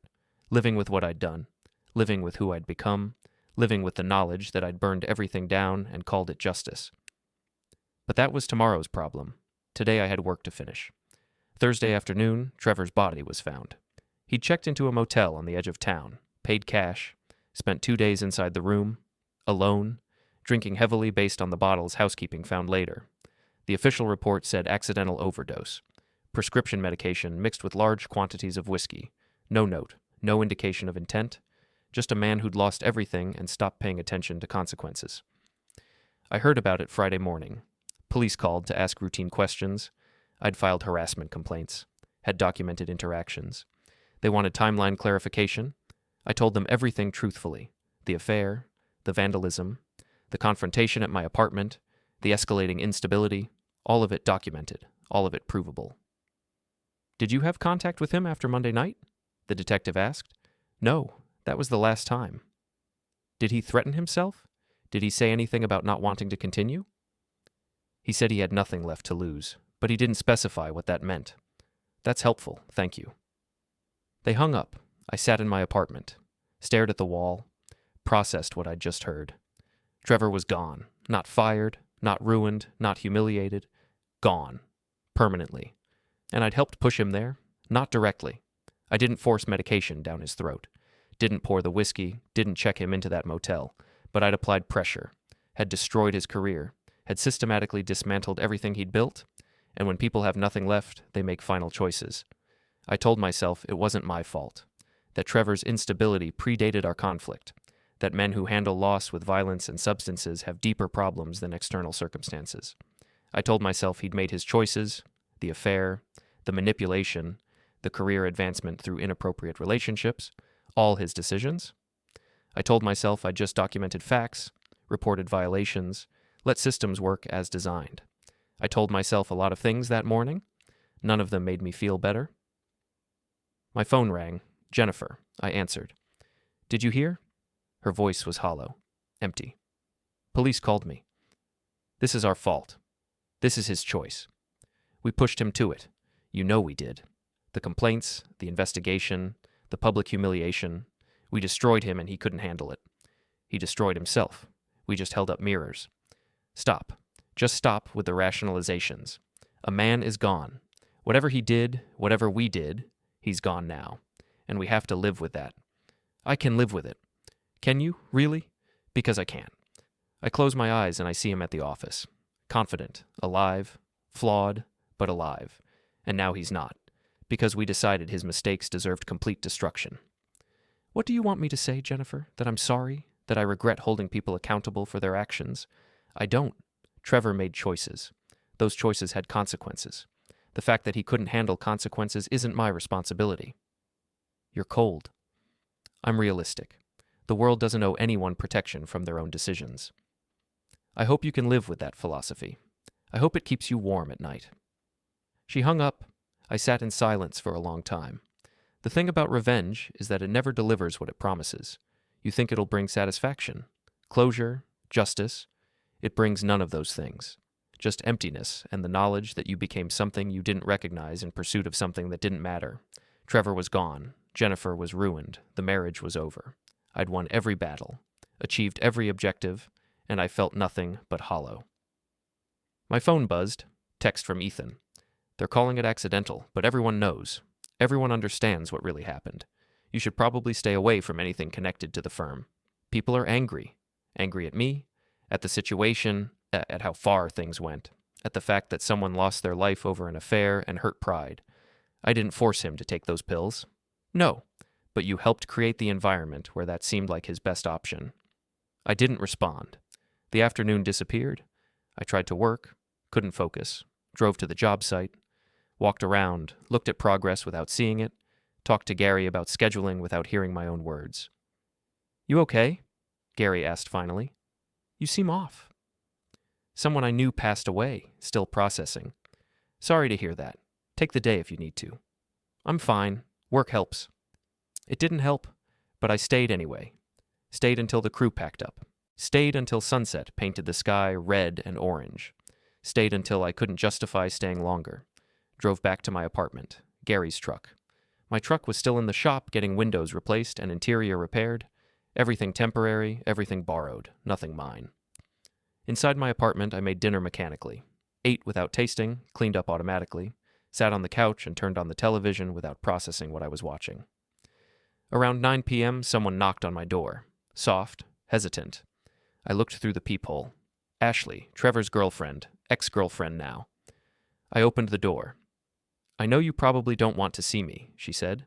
Living with what I'd done, living with who I'd become, living with the knowledge that I'd burned everything down and called it justice. But that was tomorrow's problem. Today I had work to finish. Thursday afternoon, Trevor's body was found. He'd checked into a motel on the edge of town, paid cash, spent 2 days inside the room, alone, drinking heavily based on the bottles housekeeping found later. The official report said accidental overdose. Prescription medication mixed with large quantities of whiskey. No note, no indication of intent, just a man who'd lost everything and stopped paying attention to consequences. I heard about it Friday morning. Police called to ask routine questions. I'd filed harassment complaints, had documented interactions. They wanted timeline clarification. I told them everything truthfully. The affair, the vandalism, the confrontation at my apartment, the escalating instability, all of it documented, all of it provable. "Did you have contact with him after Monday night?" the detective asked. "No, that was the last time." "Did he threaten himself? Did he say anything about not wanting to continue?" "He said he had nothing left to lose, but he didn't specify what that meant." "That's helpful, thank you." They hung up. I sat in my apartment, stared at the wall, processed what I'd just heard. Trevor was gone. Not fired, not ruined, not humiliated. Gone. Permanently. And I'd helped push him there. Not directly. I didn't force medication down his throat. Didn't pour the whiskey. Didn't check him into that motel. But I'd applied pressure. Had destroyed his career. Had systematically dismantled everything he'd built. And when people have nothing left, they make final choices. I told myself it wasn't my fault. That Trevor's instability predated our conflict. That men who handle loss with violence and substances have deeper problems than external circumstances. I told myself he'd made his choices, the affair, the manipulation, the career advancement through inappropriate relationships, all his decisions. I told myself I'd just documented facts, reported violations, let systems work as designed. I told myself a lot of things that morning. None of them made me feel better. My phone rang. Jennifer, I answered. "Did you hear?" Her voice was hollow, empty. "Police called me. This is our fault. This is his choice. We pushed him to it. You know we did. The complaints, the investigation, the public humiliation. We destroyed him and he couldn't handle it. He destroyed himself. We just held up mirrors. Stop. Just stop with the rationalizations. A man is gone. Whatever he did, whatever we did, he's gone now. And we have to live with that. I can live with it. Can you, really? Because I can. I close my eyes and I see him at the office. Confident, alive, flawed, but alive. And now he's not. Because we decided his mistakes deserved complete destruction. What do you want me to say, Jennifer? That I'm sorry? That I regret holding people accountable for their actions? I don't. Trevor made choices. Those choices had consequences. The fact that he couldn't handle consequences isn't my responsibility. You're cold. I'm realistic. The world doesn't owe anyone protection from their own decisions. I hope you can live with that philosophy. I hope it keeps you warm at night. She hung up. I sat in silence for a long time. The thing about revenge is that it never delivers what it promises. You think it'll bring satisfaction, closure, justice. It brings none of those things. Just emptiness and the knowledge that you became something you didn't recognize in pursuit of something that didn't matter. Trevor was gone. Jennifer was ruined. The marriage was over. I'd won every battle, achieved every objective, and I felt nothing but hollow. My phone buzzed. Text from Ethan. They're calling it accidental, but everyone knows. Everyone understands what really happened. You should probably stay away from anything connected to the firm. People are angry. Angry at me, at the situation, at how far things went, at the fact that someone lost their life over an affair and hurt pride. I didn't force him to take those pills. No, but you helped create the environment where that seemed like his best option. I didn't respond. The afternoon disappeared. I tried to work, couldn't focus, drove to the job site, walked around, looked at progress without seeing it, talked to Gary about scheduling without hearing my own words. "You okay?" Gary asked finally. "You seem off." Someone I knew passed away, still processing. "Sorry to hear that. Take the day if you need to." "I'm fine. Work helps." It didn't help, but I stayed anyway. Stayed until the crew packed up. Stayed until sunset painted the sky red and orange. Stayed until I couldn't justify staying longer. Drove back to my apartment, Gary's truck. My truck was still in the shop getting windows replaced and interior repaired. Everything temporary, everything borrowed, nothing mine. Inside my apartment, I made dinner mechanically. Ate without tasting, cleaned up automatically, sat on the couch and turned on the television without processing what I was watching. Around 9 p.m., someone knocked on my door. Soft, hesitant. I looked through the peephole. Ashley, Trevor's girlfriend, ex-girlfriend now. I opened the door. "I know you probably don't want to see me," she said,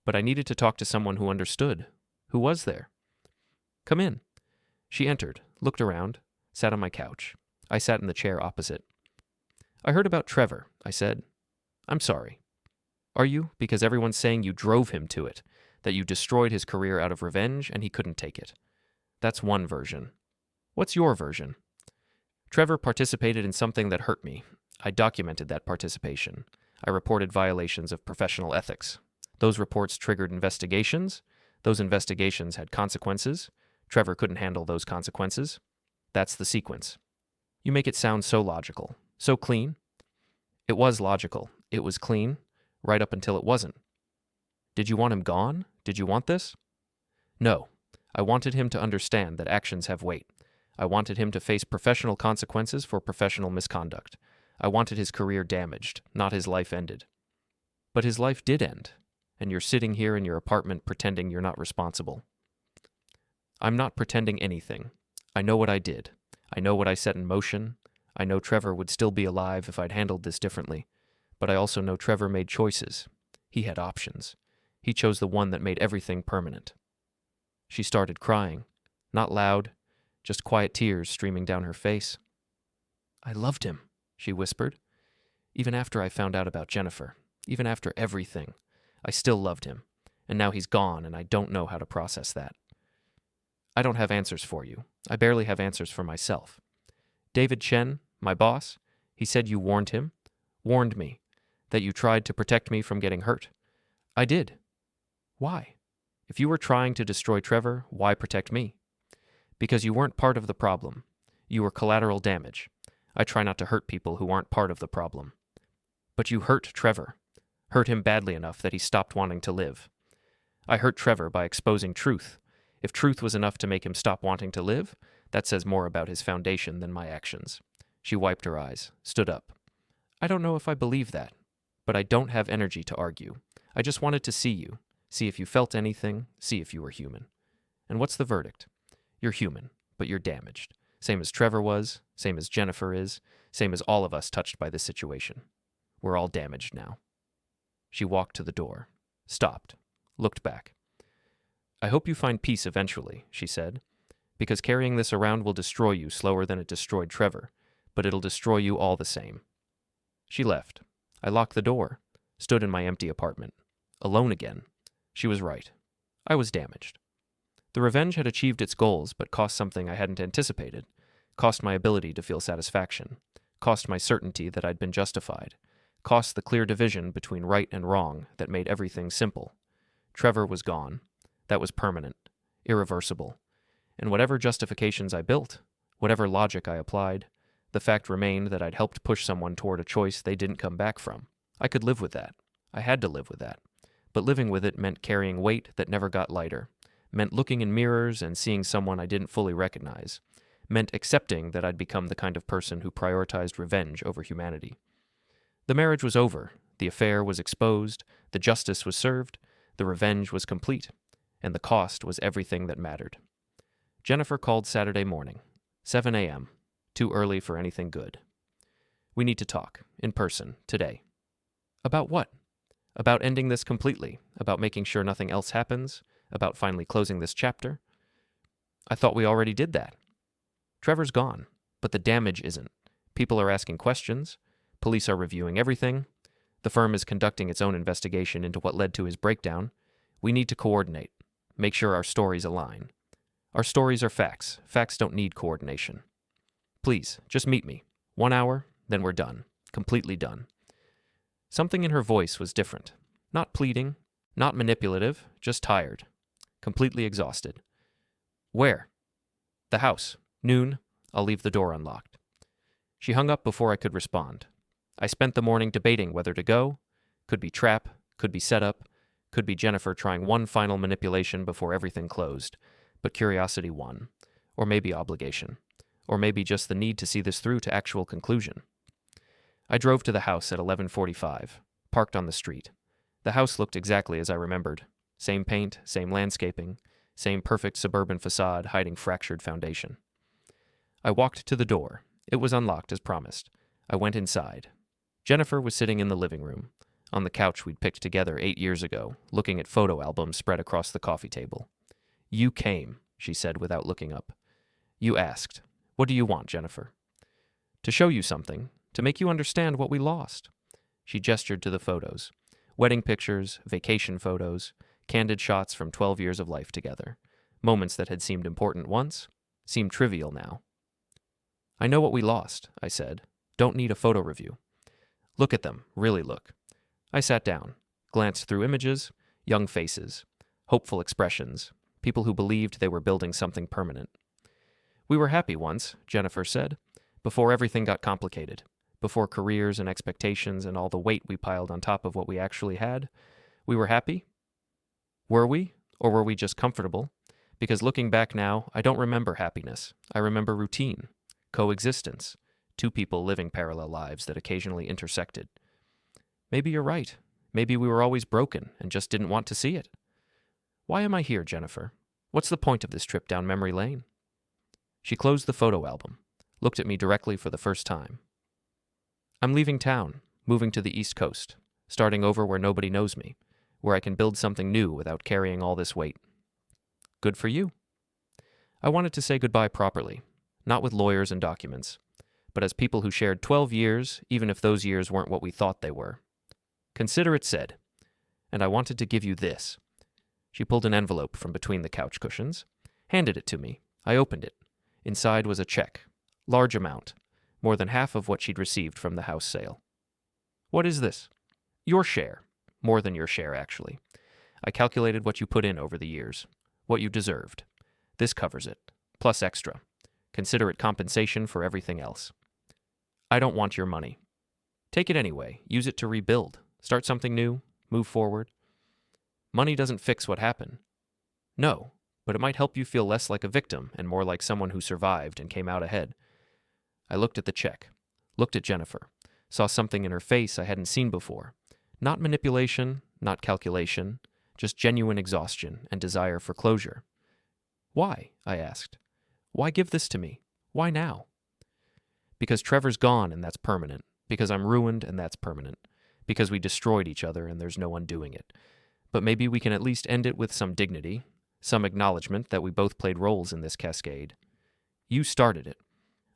"but I needed to talk to someone who understood. Who was there?" "Come in." She entered, looked around, sat on my couch. I sat in the chair opposite. "I heard about Trevor," I said. "I'm sorry." "Are you? Because everyone's saying you drove him to it, that you destroyed his career out of revenge and he couldn't take it." That's one version. What's your version? Trevor participated in something that hurt me. I documented that participation. I reported violations of professional ethics. Those reports triggered investigations. Those investigations had consequences. Trevor couldn't handle those consequences. That's the sequence. You make it sound so logical, so clean. It was logical. It was clean, right up until it wasn't. Did you want him gone? Did you want this? No. I wanted him to understand that actions have weight. I wanted him to face professional consequences for professional misconduct. I wanted his career damaged, not his life ended. But his life did end, and you're sitting here in your apartment pretending you're not responsible. I'm not pretending anything. I know what I did. I know what I set in motion. I know Trevor would still be alive if I'd handled this differently. But I also know Trevor made choices. He had options. He chose the one that made everything permanent. She started crying. Not loud, just quiet tears streaming down her face. I loved him, she whispered. Even after I found out about Jennifer, even after everything, I still loved him. And now he's gone, and I don't know how to process that. I don't have answers for you. I barely have answers for myself. David Chen, my boss, he said you warned him, warned me, that you tried to protect me from getting hurt. I did. Why? If you were trying to destroy Trevor, why protect me? Because you weren't part of the problem. You were collateral damage. I try not to hurt people who aren't part of the problem. But you hurt Trevor. Hurt him badly enough that he stopped wanting to live. I hurt Trevor by exposing truth. If truth was enough to make him stop wanting to live, that says more about his foundation than my actions. She wiped her eyes, stood up. I don't know if I believe that, but I don't have energy to argue. I just wanted to see you, see if you felt anything, see if you were human. And what's the verdict? You're human, but you're damaged. Same as Trevor was, same as Jennifer is, same as all of us touched by this situation. We're all damaged now. She walked to the door, stopped, looked back. I hope you find peace eventually, she said, because carrying this around will destroy you slower than it destroyed Trevor, but it'll destroy you all the same. She left. I locked the door, stood in my empty apartment. Alone again. She was right. I was damaged. The revenge had achieved its goals, but cost something I hadn't anticipated. Cost my ability to feel satisfaction. Cost my certainty that I'd been justified. Cost the clear division between right and wrong that made everything simple. Trevor was gone. That was permanent, irreversible. And whatever justifications I built, whatever logic I applied, the fact remained that I'd helped push someone toward a choice they didn't come back from. I could live with that. I had to live with that. But living with it meant carrying weight that never got lighter. Meant looking in mirrors and seeing someone I didn't fully recognize. Meant accepting that I'd become the kind of person who prioritized revenge over humanity. The marriage was over. The affair was exposed. The justice was served. The revenge was complete. And the cost was everything that mattered. Jennifer called Saturday morning, 7 a.m., too early for anything good. We need to talk, in person, today. About what? About ending this completely, about making sure nothing else happens, about finally closing this chapter. I thought we already did that. Trevor's gone, but the damage isn't. People are asking questions. Police are reviewing everything. The firm is conducting its own investigation into what led to his breakdown. We need to coordinate. Make sure our stories align. Our stories are facts. Facts don't need coordination. Please, just meet me. 1 hour, then we're done. Completely done. Something in her voice was different. Not pleading, not manipulative, just tired. Completely exhausted. Where? The house. Noon. I'll leave the door unlocked. She hung up before I could respond. I spent the morning debating whether to go. Could be trap, could be setup, could be Jennifer trying one final manipulation before everything closed. But curiosity won. Or maybe obligation. Or maybe just the need to see this through to actual conclusion. I drove to the house at 11:45, parked on the street. The house looked exactly as I remembered. Same paint, same landscaping, same perfect suburban facade hiding fractured foundation. I walked to the door. It was unlocked as promised. I went inside. Jennifer was sitting in the living room, on the couch we'd picked together 8 years ago, looking at photo albums spread across the coffee table. You came, she said without looking up. You asked. What do you want, Jennifer? To show you something, to make you understand what we lost. She gestured to the photos. Wedding pictures, vacation photos, candid shots from 12 years of life together. Moments that had seemed important once seemed trivial now. I know what we lost, I said. Don't need a photo review. Look at them, really look. I sat down, glanced through images, young faces, hopeful expressions, people who believed they were building something permanent. We were happy once, Jennifer said, before everything got complicated, before careers and expectations and all the weight we piled on top of what we actually had. We were happy? Were we? Or were we just comfortable? Because looking back now, I don't remember happiness. I remember routine, coexistence, two people living parallel lives that occasionally intersected. Maybe you're right. Maybe we were always broken and just didn't want to see it. Why am I here, Jennifer? What's the point of this trip down memory lane? She closed the photo album, looked at me directly for the first time. I'm leaving town, moving to the East Coast, starting over where nobody knows me, where I can build something new without carrying all this weight. Good for you. I wanted to say goodbye properly, not with lawyers and documents, but as people who shared 12 years, even if those years weren't what we thought they were. Consider it said. And I wanted to give you this. She pulled an envelope from between the couch cushions, handed it to me. I opened it. Inside was a check, large amount, more than half of what she'd received from the house sale. What is this? Your share. More than your share, actually. I calculated what you put in over the years, what you deserved. This covers it, plus extra. Consider it compensation for everything else. I don't want your money. Take it anyway. Use it to rebuild. Start something new. Move forward. Money doesn't fix what happened. No, but it might help you feel less like a victim and more like someone who survived and came out ahead. I looked at the check, looked at Jennifer, saw something in her face I hadn't seen before. Not manipulation, not calculation, just genuine exhaustion and desire for closure. Why? I asked. Why give this to me? Why now? Because Trevor's gone and that's permanent. Because I'm ruined and that's permanent. Because we destroyed each other and there's no undoing it. But maybe we can at least end it with some dignity, some acknowledgement that we both played roles in this cascade. You started it.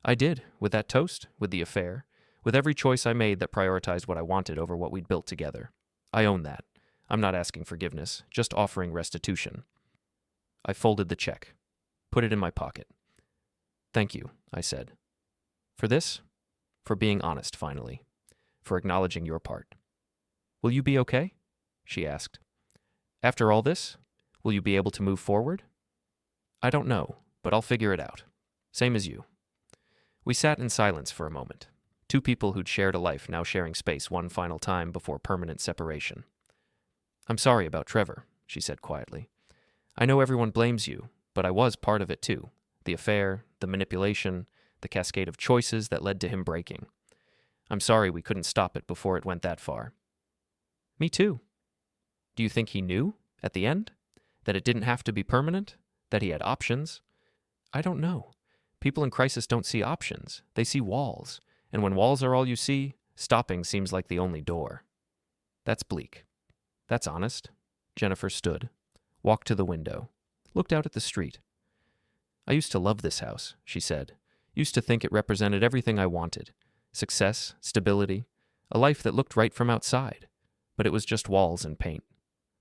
I did, with that toast, with the affair, with every choice I made that prioritized what I wanted over what we'd built together. I own that. I'm not asking forgiveness, just offering restitution. I folded the check, put it in my pocket. Thank you, I said. For this? For being honest, finally. For acknowledging your part. Will you be okay? She asked. After all this, will you be able to move forward? I don't know, but I'll figure it out. Same as you. We sat in silence for a moment. Two people who'd shared a life now sharing space one final time before permanent separation. I'm sorry about Trevor, she said quietly. I know everyone blames you, but I was part of it too. The affair, the manipulation, the cascade of choices that led to him breaking. I'm sorry we couldn't stop it before it went that far. Me too. Do you think he knew, at the end, that it didn't have to be permanent? That he had options? I don't know. People in crisis don't see options. They see walls. And when walls are all you see, stopping seems like the only door. That's bleak. That's honest. Jennifer stood, walked to the window, looked out at the street. I used to love this house, she said. Used to think it represented everything I wanted. Success, stability, a life that looked right from outside. But it was just walls and paint.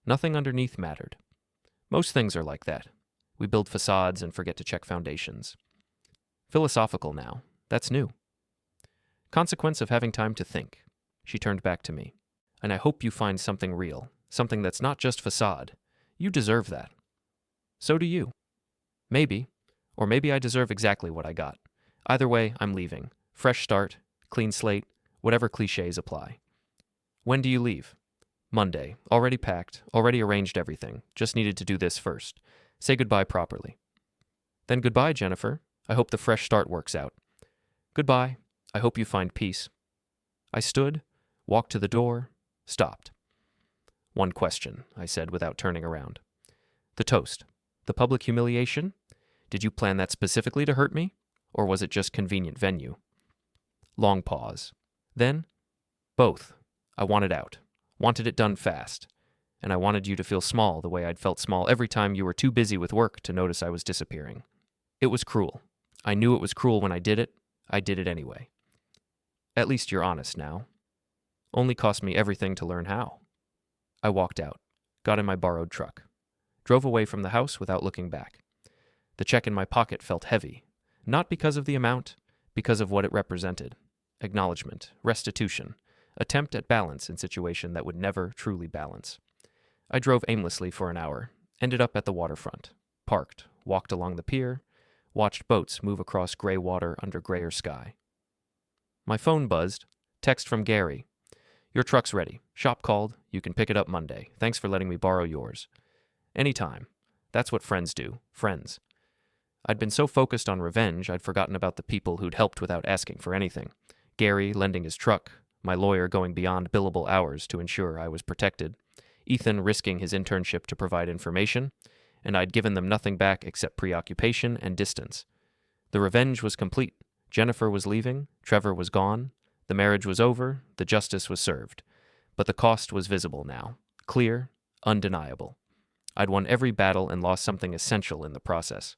Nothing underneath mattered. Most things are like that. We build facades and forget to check foundations. Philosophical now. That's new. Consequence of having time to think. She turned back to me. And I hope you find something real, something that's not just facade. You deserve that. So do you. Maybe. Or maybe I deserve exactly what I got. Either way, I'm leaving. Fresh start, clean slate, whatever cliches apply. When do you leave? Monday. Already packed, already arranged everything. Just needed to do this first. Say goodbye properly. Then goodbye, Jennifer. I hope the fresh start works out. Goodbye. I hope you find peace. I stood, walked to the door, stopped. One question, I said without turning around. The toast. The public humiliation? Did you plan that specifically to hurt me? Or was it just convenient venue? Long pause. Then, both. I wanted out. Wanted it done fast. And I wanted you to feel small the way I'd felt small every time you were too busy with work to notice I was disappearing. It was cruel. I knew it was cruel when I did it. I did it anyway. At least you're honest now. Only cost me everything to learn how. I walked out, got in my borrowed truck, drove away from the house without looking back. The check in my pocket felt heavy, not because of the amount, because of what it represented. Acknowledgement, restitution, attempt at balance in situation that would never truly balance. I drove aimlessly for an hour, ended up at the waterfront, parked, walked along the pier, watched boats move across gray water under grayer sky. My phone buzzed. Text from Gary. Your truck's ready. Shop called. You can pick it up Monday. Thanks for letting me borrow yours. Anytime. That's what friends do. Friends. I'd been so focused on revenge, I'd forgotten about the people who'd helped without asking for anything. Gary lending his truck, my lawyer going beyond billable hours to ensure I was protected, Ethan risking his internship to provide information, and I'd given them nothing back except preoccupation and distance. The revenge was complete. Jennifer was leaving, Trevor was gone, the marriage was over, the justice was served. But the cost was visible now, clear, undeniable. I'd won every battle and lost something essential in the process.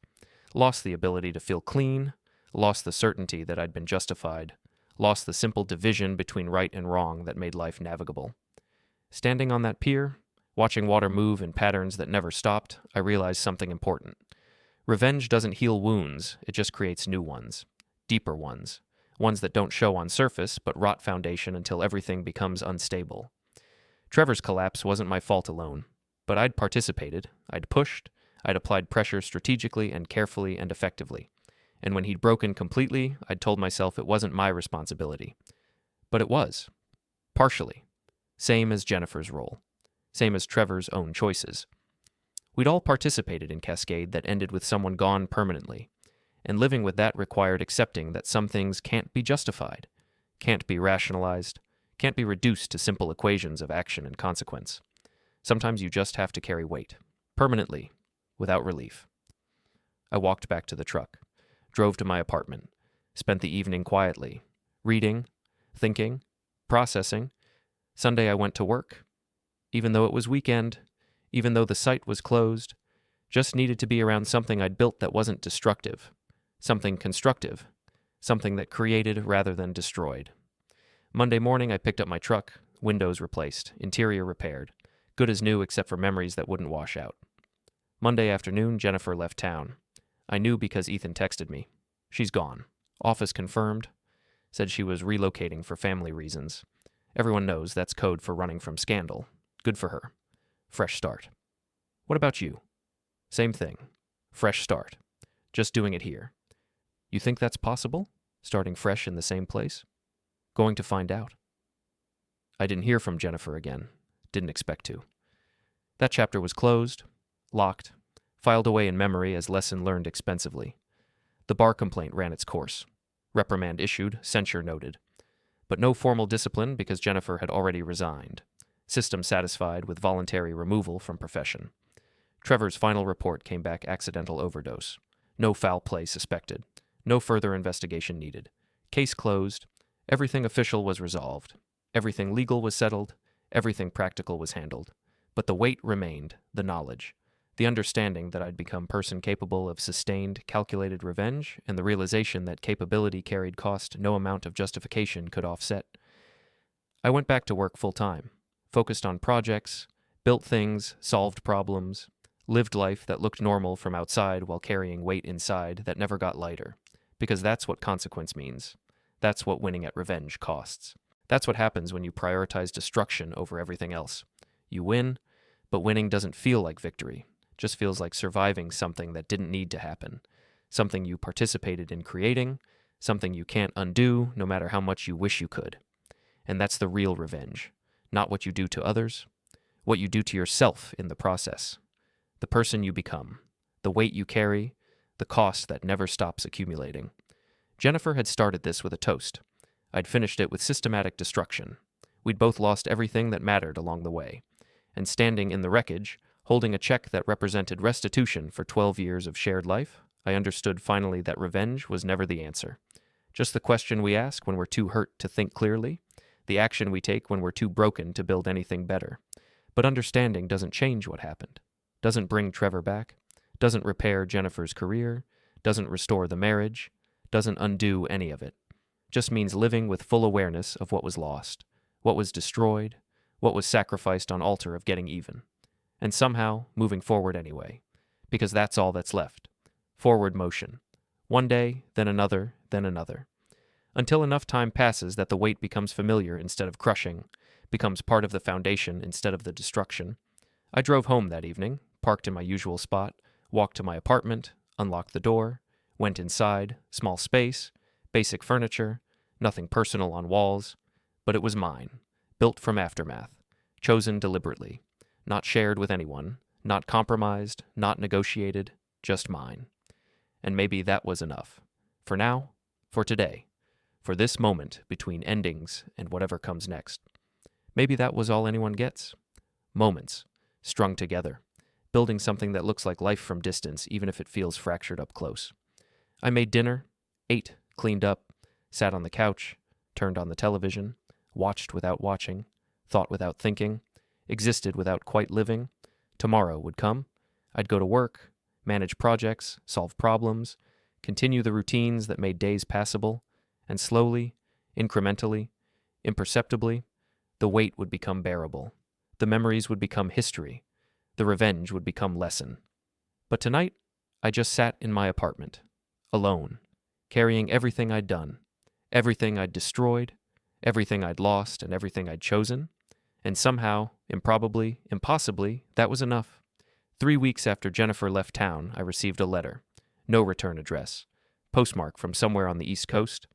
Lost the ability to feel clean, lost the certainty that I'd been justified, lost the simple division between right and wrong that made life navigable. Standing on that pier, watching water move in patterns that never stopped, I realized something important. Revenge doesn't heal wounds, it just creates new ones. Deeper ones. Ones that don't show on surface, but rot foundation until everything becomes unstable. Trevor's collapse wasn't my fault alone, but I'd participated, I'd pushed, I'd applied pressure strategically and carefully and effectively. And when he'd broken completely, I'd told myself it wasn't my responsibility. But it was. Partially. Same as Jennifer's role. Same as Trevor's own choices. We'd all participated in Cascade that ended with someone gone permanently. And living with that required accepting that some things can't be justified, can't be rationalized, can't be reduced to simple equations of action and consequence. Sometimes you just have to carry weight, permanently, without relief. I walked back to the truck, drove to my apartment, spent the evening quietly, reading, thinking, processing. Sunday I went to work. Even though it was weekend, even though the site was closed, just needed to be around something I'd built that wasn't destructive. Something constructive, something that created rather than destroyed. Monday morning, I picked up my truck, windows replaced, interior repaired, good as new except for memories that wouldn't wash out. Monday afternoon, Jennifer left town. I knew because Ethan texted me. She's gone. Office confirmed. Said she was relocating for family reasons. Everyone knows that's code for running from scandal. Good for her. Fresh start. What about you? Same thing. Fresh start. Just doing it here. You think that's possible? Starting fresh in the same place? Going to find out. I didn't hear from Jennifer again. Didn't expect to. That chapter was closed, locked, filed away in memory as lesson learned expensively. The bar complaint ran its course. Reprimand issued, censure noted. But no formal discipline because Jennifer had already resigned. System satisfied with voluntary removal from profession. Trevor's final report came back accidental overdose. No foul play suspected. No further investigation needed. Case closed. Everything official was resolved. Everything legal was settled. Everything practical was handled. But the weight remained, the knowledge. The understanding that I'd become person capable of sustained, calculated revenge, and the realization that capability carried cost no amount of justification could offset. I went back to work full-time, focused on projects, built things, solved problems, lived life that looked normal from outside while carrying weight inside that never got lighter. Because that's what consequence means. That's what winning at revenge costs. That's what happens when you prioritize destruction over everything else. You win, but winning doesn't feel like victory. It just feels like surviving something that didn't need to happen. Something you participated in creating, something you can't undo no matter how much you wish you could. And that's the real revenge. Not what you do to others, what you do to yourself in the process. The person you become, the weight you carry, the cost that never stops accumulating. Jennifer had started this with a toast. I'd finished it with systematic destruction. We'd both lost everything that mattered along the way. And standing in the wreckage, holding a check that represented restitution for 12 years of shared life, I understood finally that revenge was never the answer. Just the question we ask when we're too hurt to think clearly, the action we take when we're too broken to build anything better. But understanding doesn't change what happened, doesn't bring Trevor back, doesn't repair Jennifer's career, doesn't restore the marriage, doesn't undo any of it. Just means living with full awareness of what was lost, what was destroyed, what was sacrificed on altar of getting even. And somehow moving forward anyway, because that's all that's left. Forward motion. One day, then another, then another. Until enough time passes that the weight becomes familiar instead of crushing, becomes part of the foundation instead of the destruction. I drove home that evening, parked in my usual spot, walked to my apartment, unlocked the door, went inside, small space, basic furniture, nothing personal on walls, but it was mine, built from aftermath, chosen deliberately, not shared with anyone, not compromised, not negotiated, just mine. And maybe that was enough. For now, for today, for this moment between endings and whatever comes next. Maybe that was all anyone gets. Moments, strung together, building something that looks like life from distance, even if it feels fractured up close. I made dinner, ate, cleaned up, sat on the couch, turned on the television, watched without watching, thought without thinking, existed without quite living. Tomorrow would come. I'd go to work, manage projects, solve problems, continue the routines that made days passable, and slowly, incrementally, imperceptibly, the weight would become bearable. The memories would become history. The revenge would become lesson. But tonight, I just sat in my apartment, alone, carrying everything I'd done, everything I'd destroyed, everything I'd lost, and everything I'd chosen. And somehow, improbably, impossibly, that was enough. 3 weeks after Jennifer left town, I received a letter. No return address. Postmark from somewhere on the East Coast.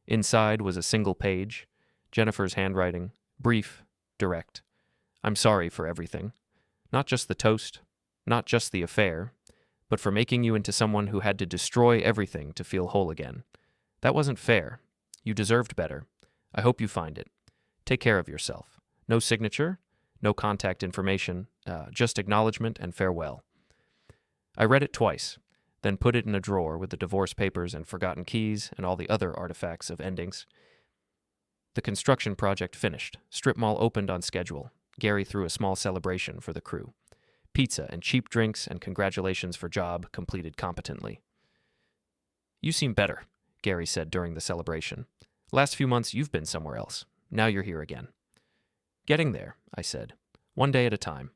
Inside was a single page. Jennifer's handwriting. Brief. Direct. I'm sorry for everything. Not just the toast. Not just the affair. But for making you into someone who had to destroy everything to feel whole again. That wasn't fair. You deserved better. I hope you find it. Take care of yourself. No signature. No contact information. Just acknowledgement and farewell. I read it twice. Then put it in a drawer with the divorce papers and forgotten keys and all the other artifacts of endings. The construction project finished. Strip mall opened on schedule. Gary threw a small celebration for the crew. Pizza and cheap drinks and congratulations for job completed competently. You seem better, Gary said during the celebration. Last few months you've been somewhere else. Now you're here again. Getting there, I said. One day at a time.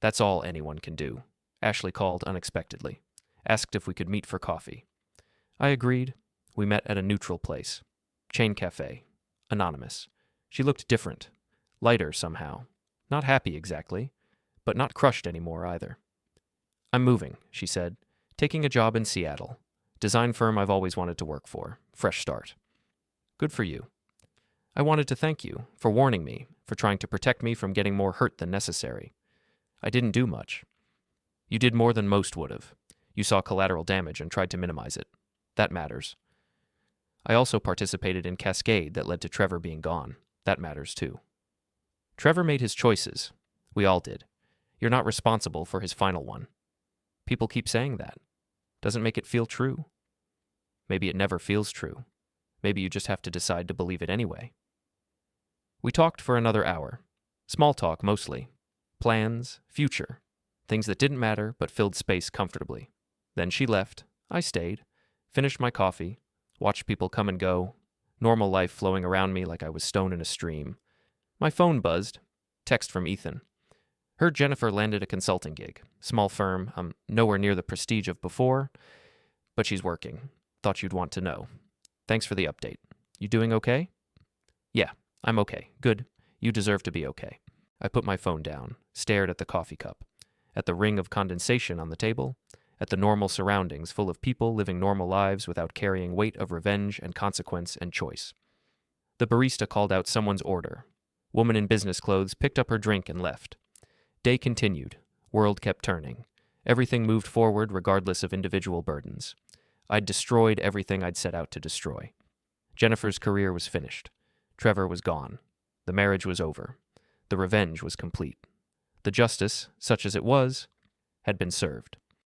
That's all anyone can do. Ashley called unexpectedly. Asked if we could meet for coffee. I agreed. We met at a neutral place. Chain cafe. Anonymous. She looked different. Lighter somehow. Not happy exactly, but not crushed anymore either. I'm moving, she said. Taking a job in Seattle. Design firm I've always wanted to work for. Fresh start. Good for you. I wanted to thank you for warning me, for trying to protect me from getting more hurt than necessary. I didn't do much. You did more than most would have. You saw collateral damage and tried to minimize it. That matters. I also participated in Cascade that led to Trevor being gone. That matters too. Trevor made his choices. We all did. You're not responsible for his final one. People keep saying that. Doesn't make it feel true. Maybe it never feels true. Maybe you just have to decide to believe it anyway. We talked for another hour. Small talk mostly. Plans, future. Things that didn't matter but filled space comfortably. Then she left. I stayed. Finished my coffee. Watched people come and go. Normal life flowing around me like I was stone in a stream. My phone buzzed. Text from Ethan. Heard Jennifer landed a consulting gig. Small firm. I'm nowhere near the prestige of before, but she's working. Thought you'd want to know. Thanks for the update. You doing okay? Yeah, I'm okay. Good. You deserve to be okay. I put my phone down, stared at the coffee cup, at the ring of condensation on the table, at the normal surroundings full of people living normal lives without carrying weight of revenge and consequence and choice. The barista called out someone's order. Woman in business clothes picked up her drink and left. Day continued. World kept turning. Everything moved forward regardless of individual burdens. I'd destroyed everything I'd set out to destroy. Jennifer's career was finished. Trevor was gone. The marriage was over. The revenge was complete. The justice, such as it was, had been served.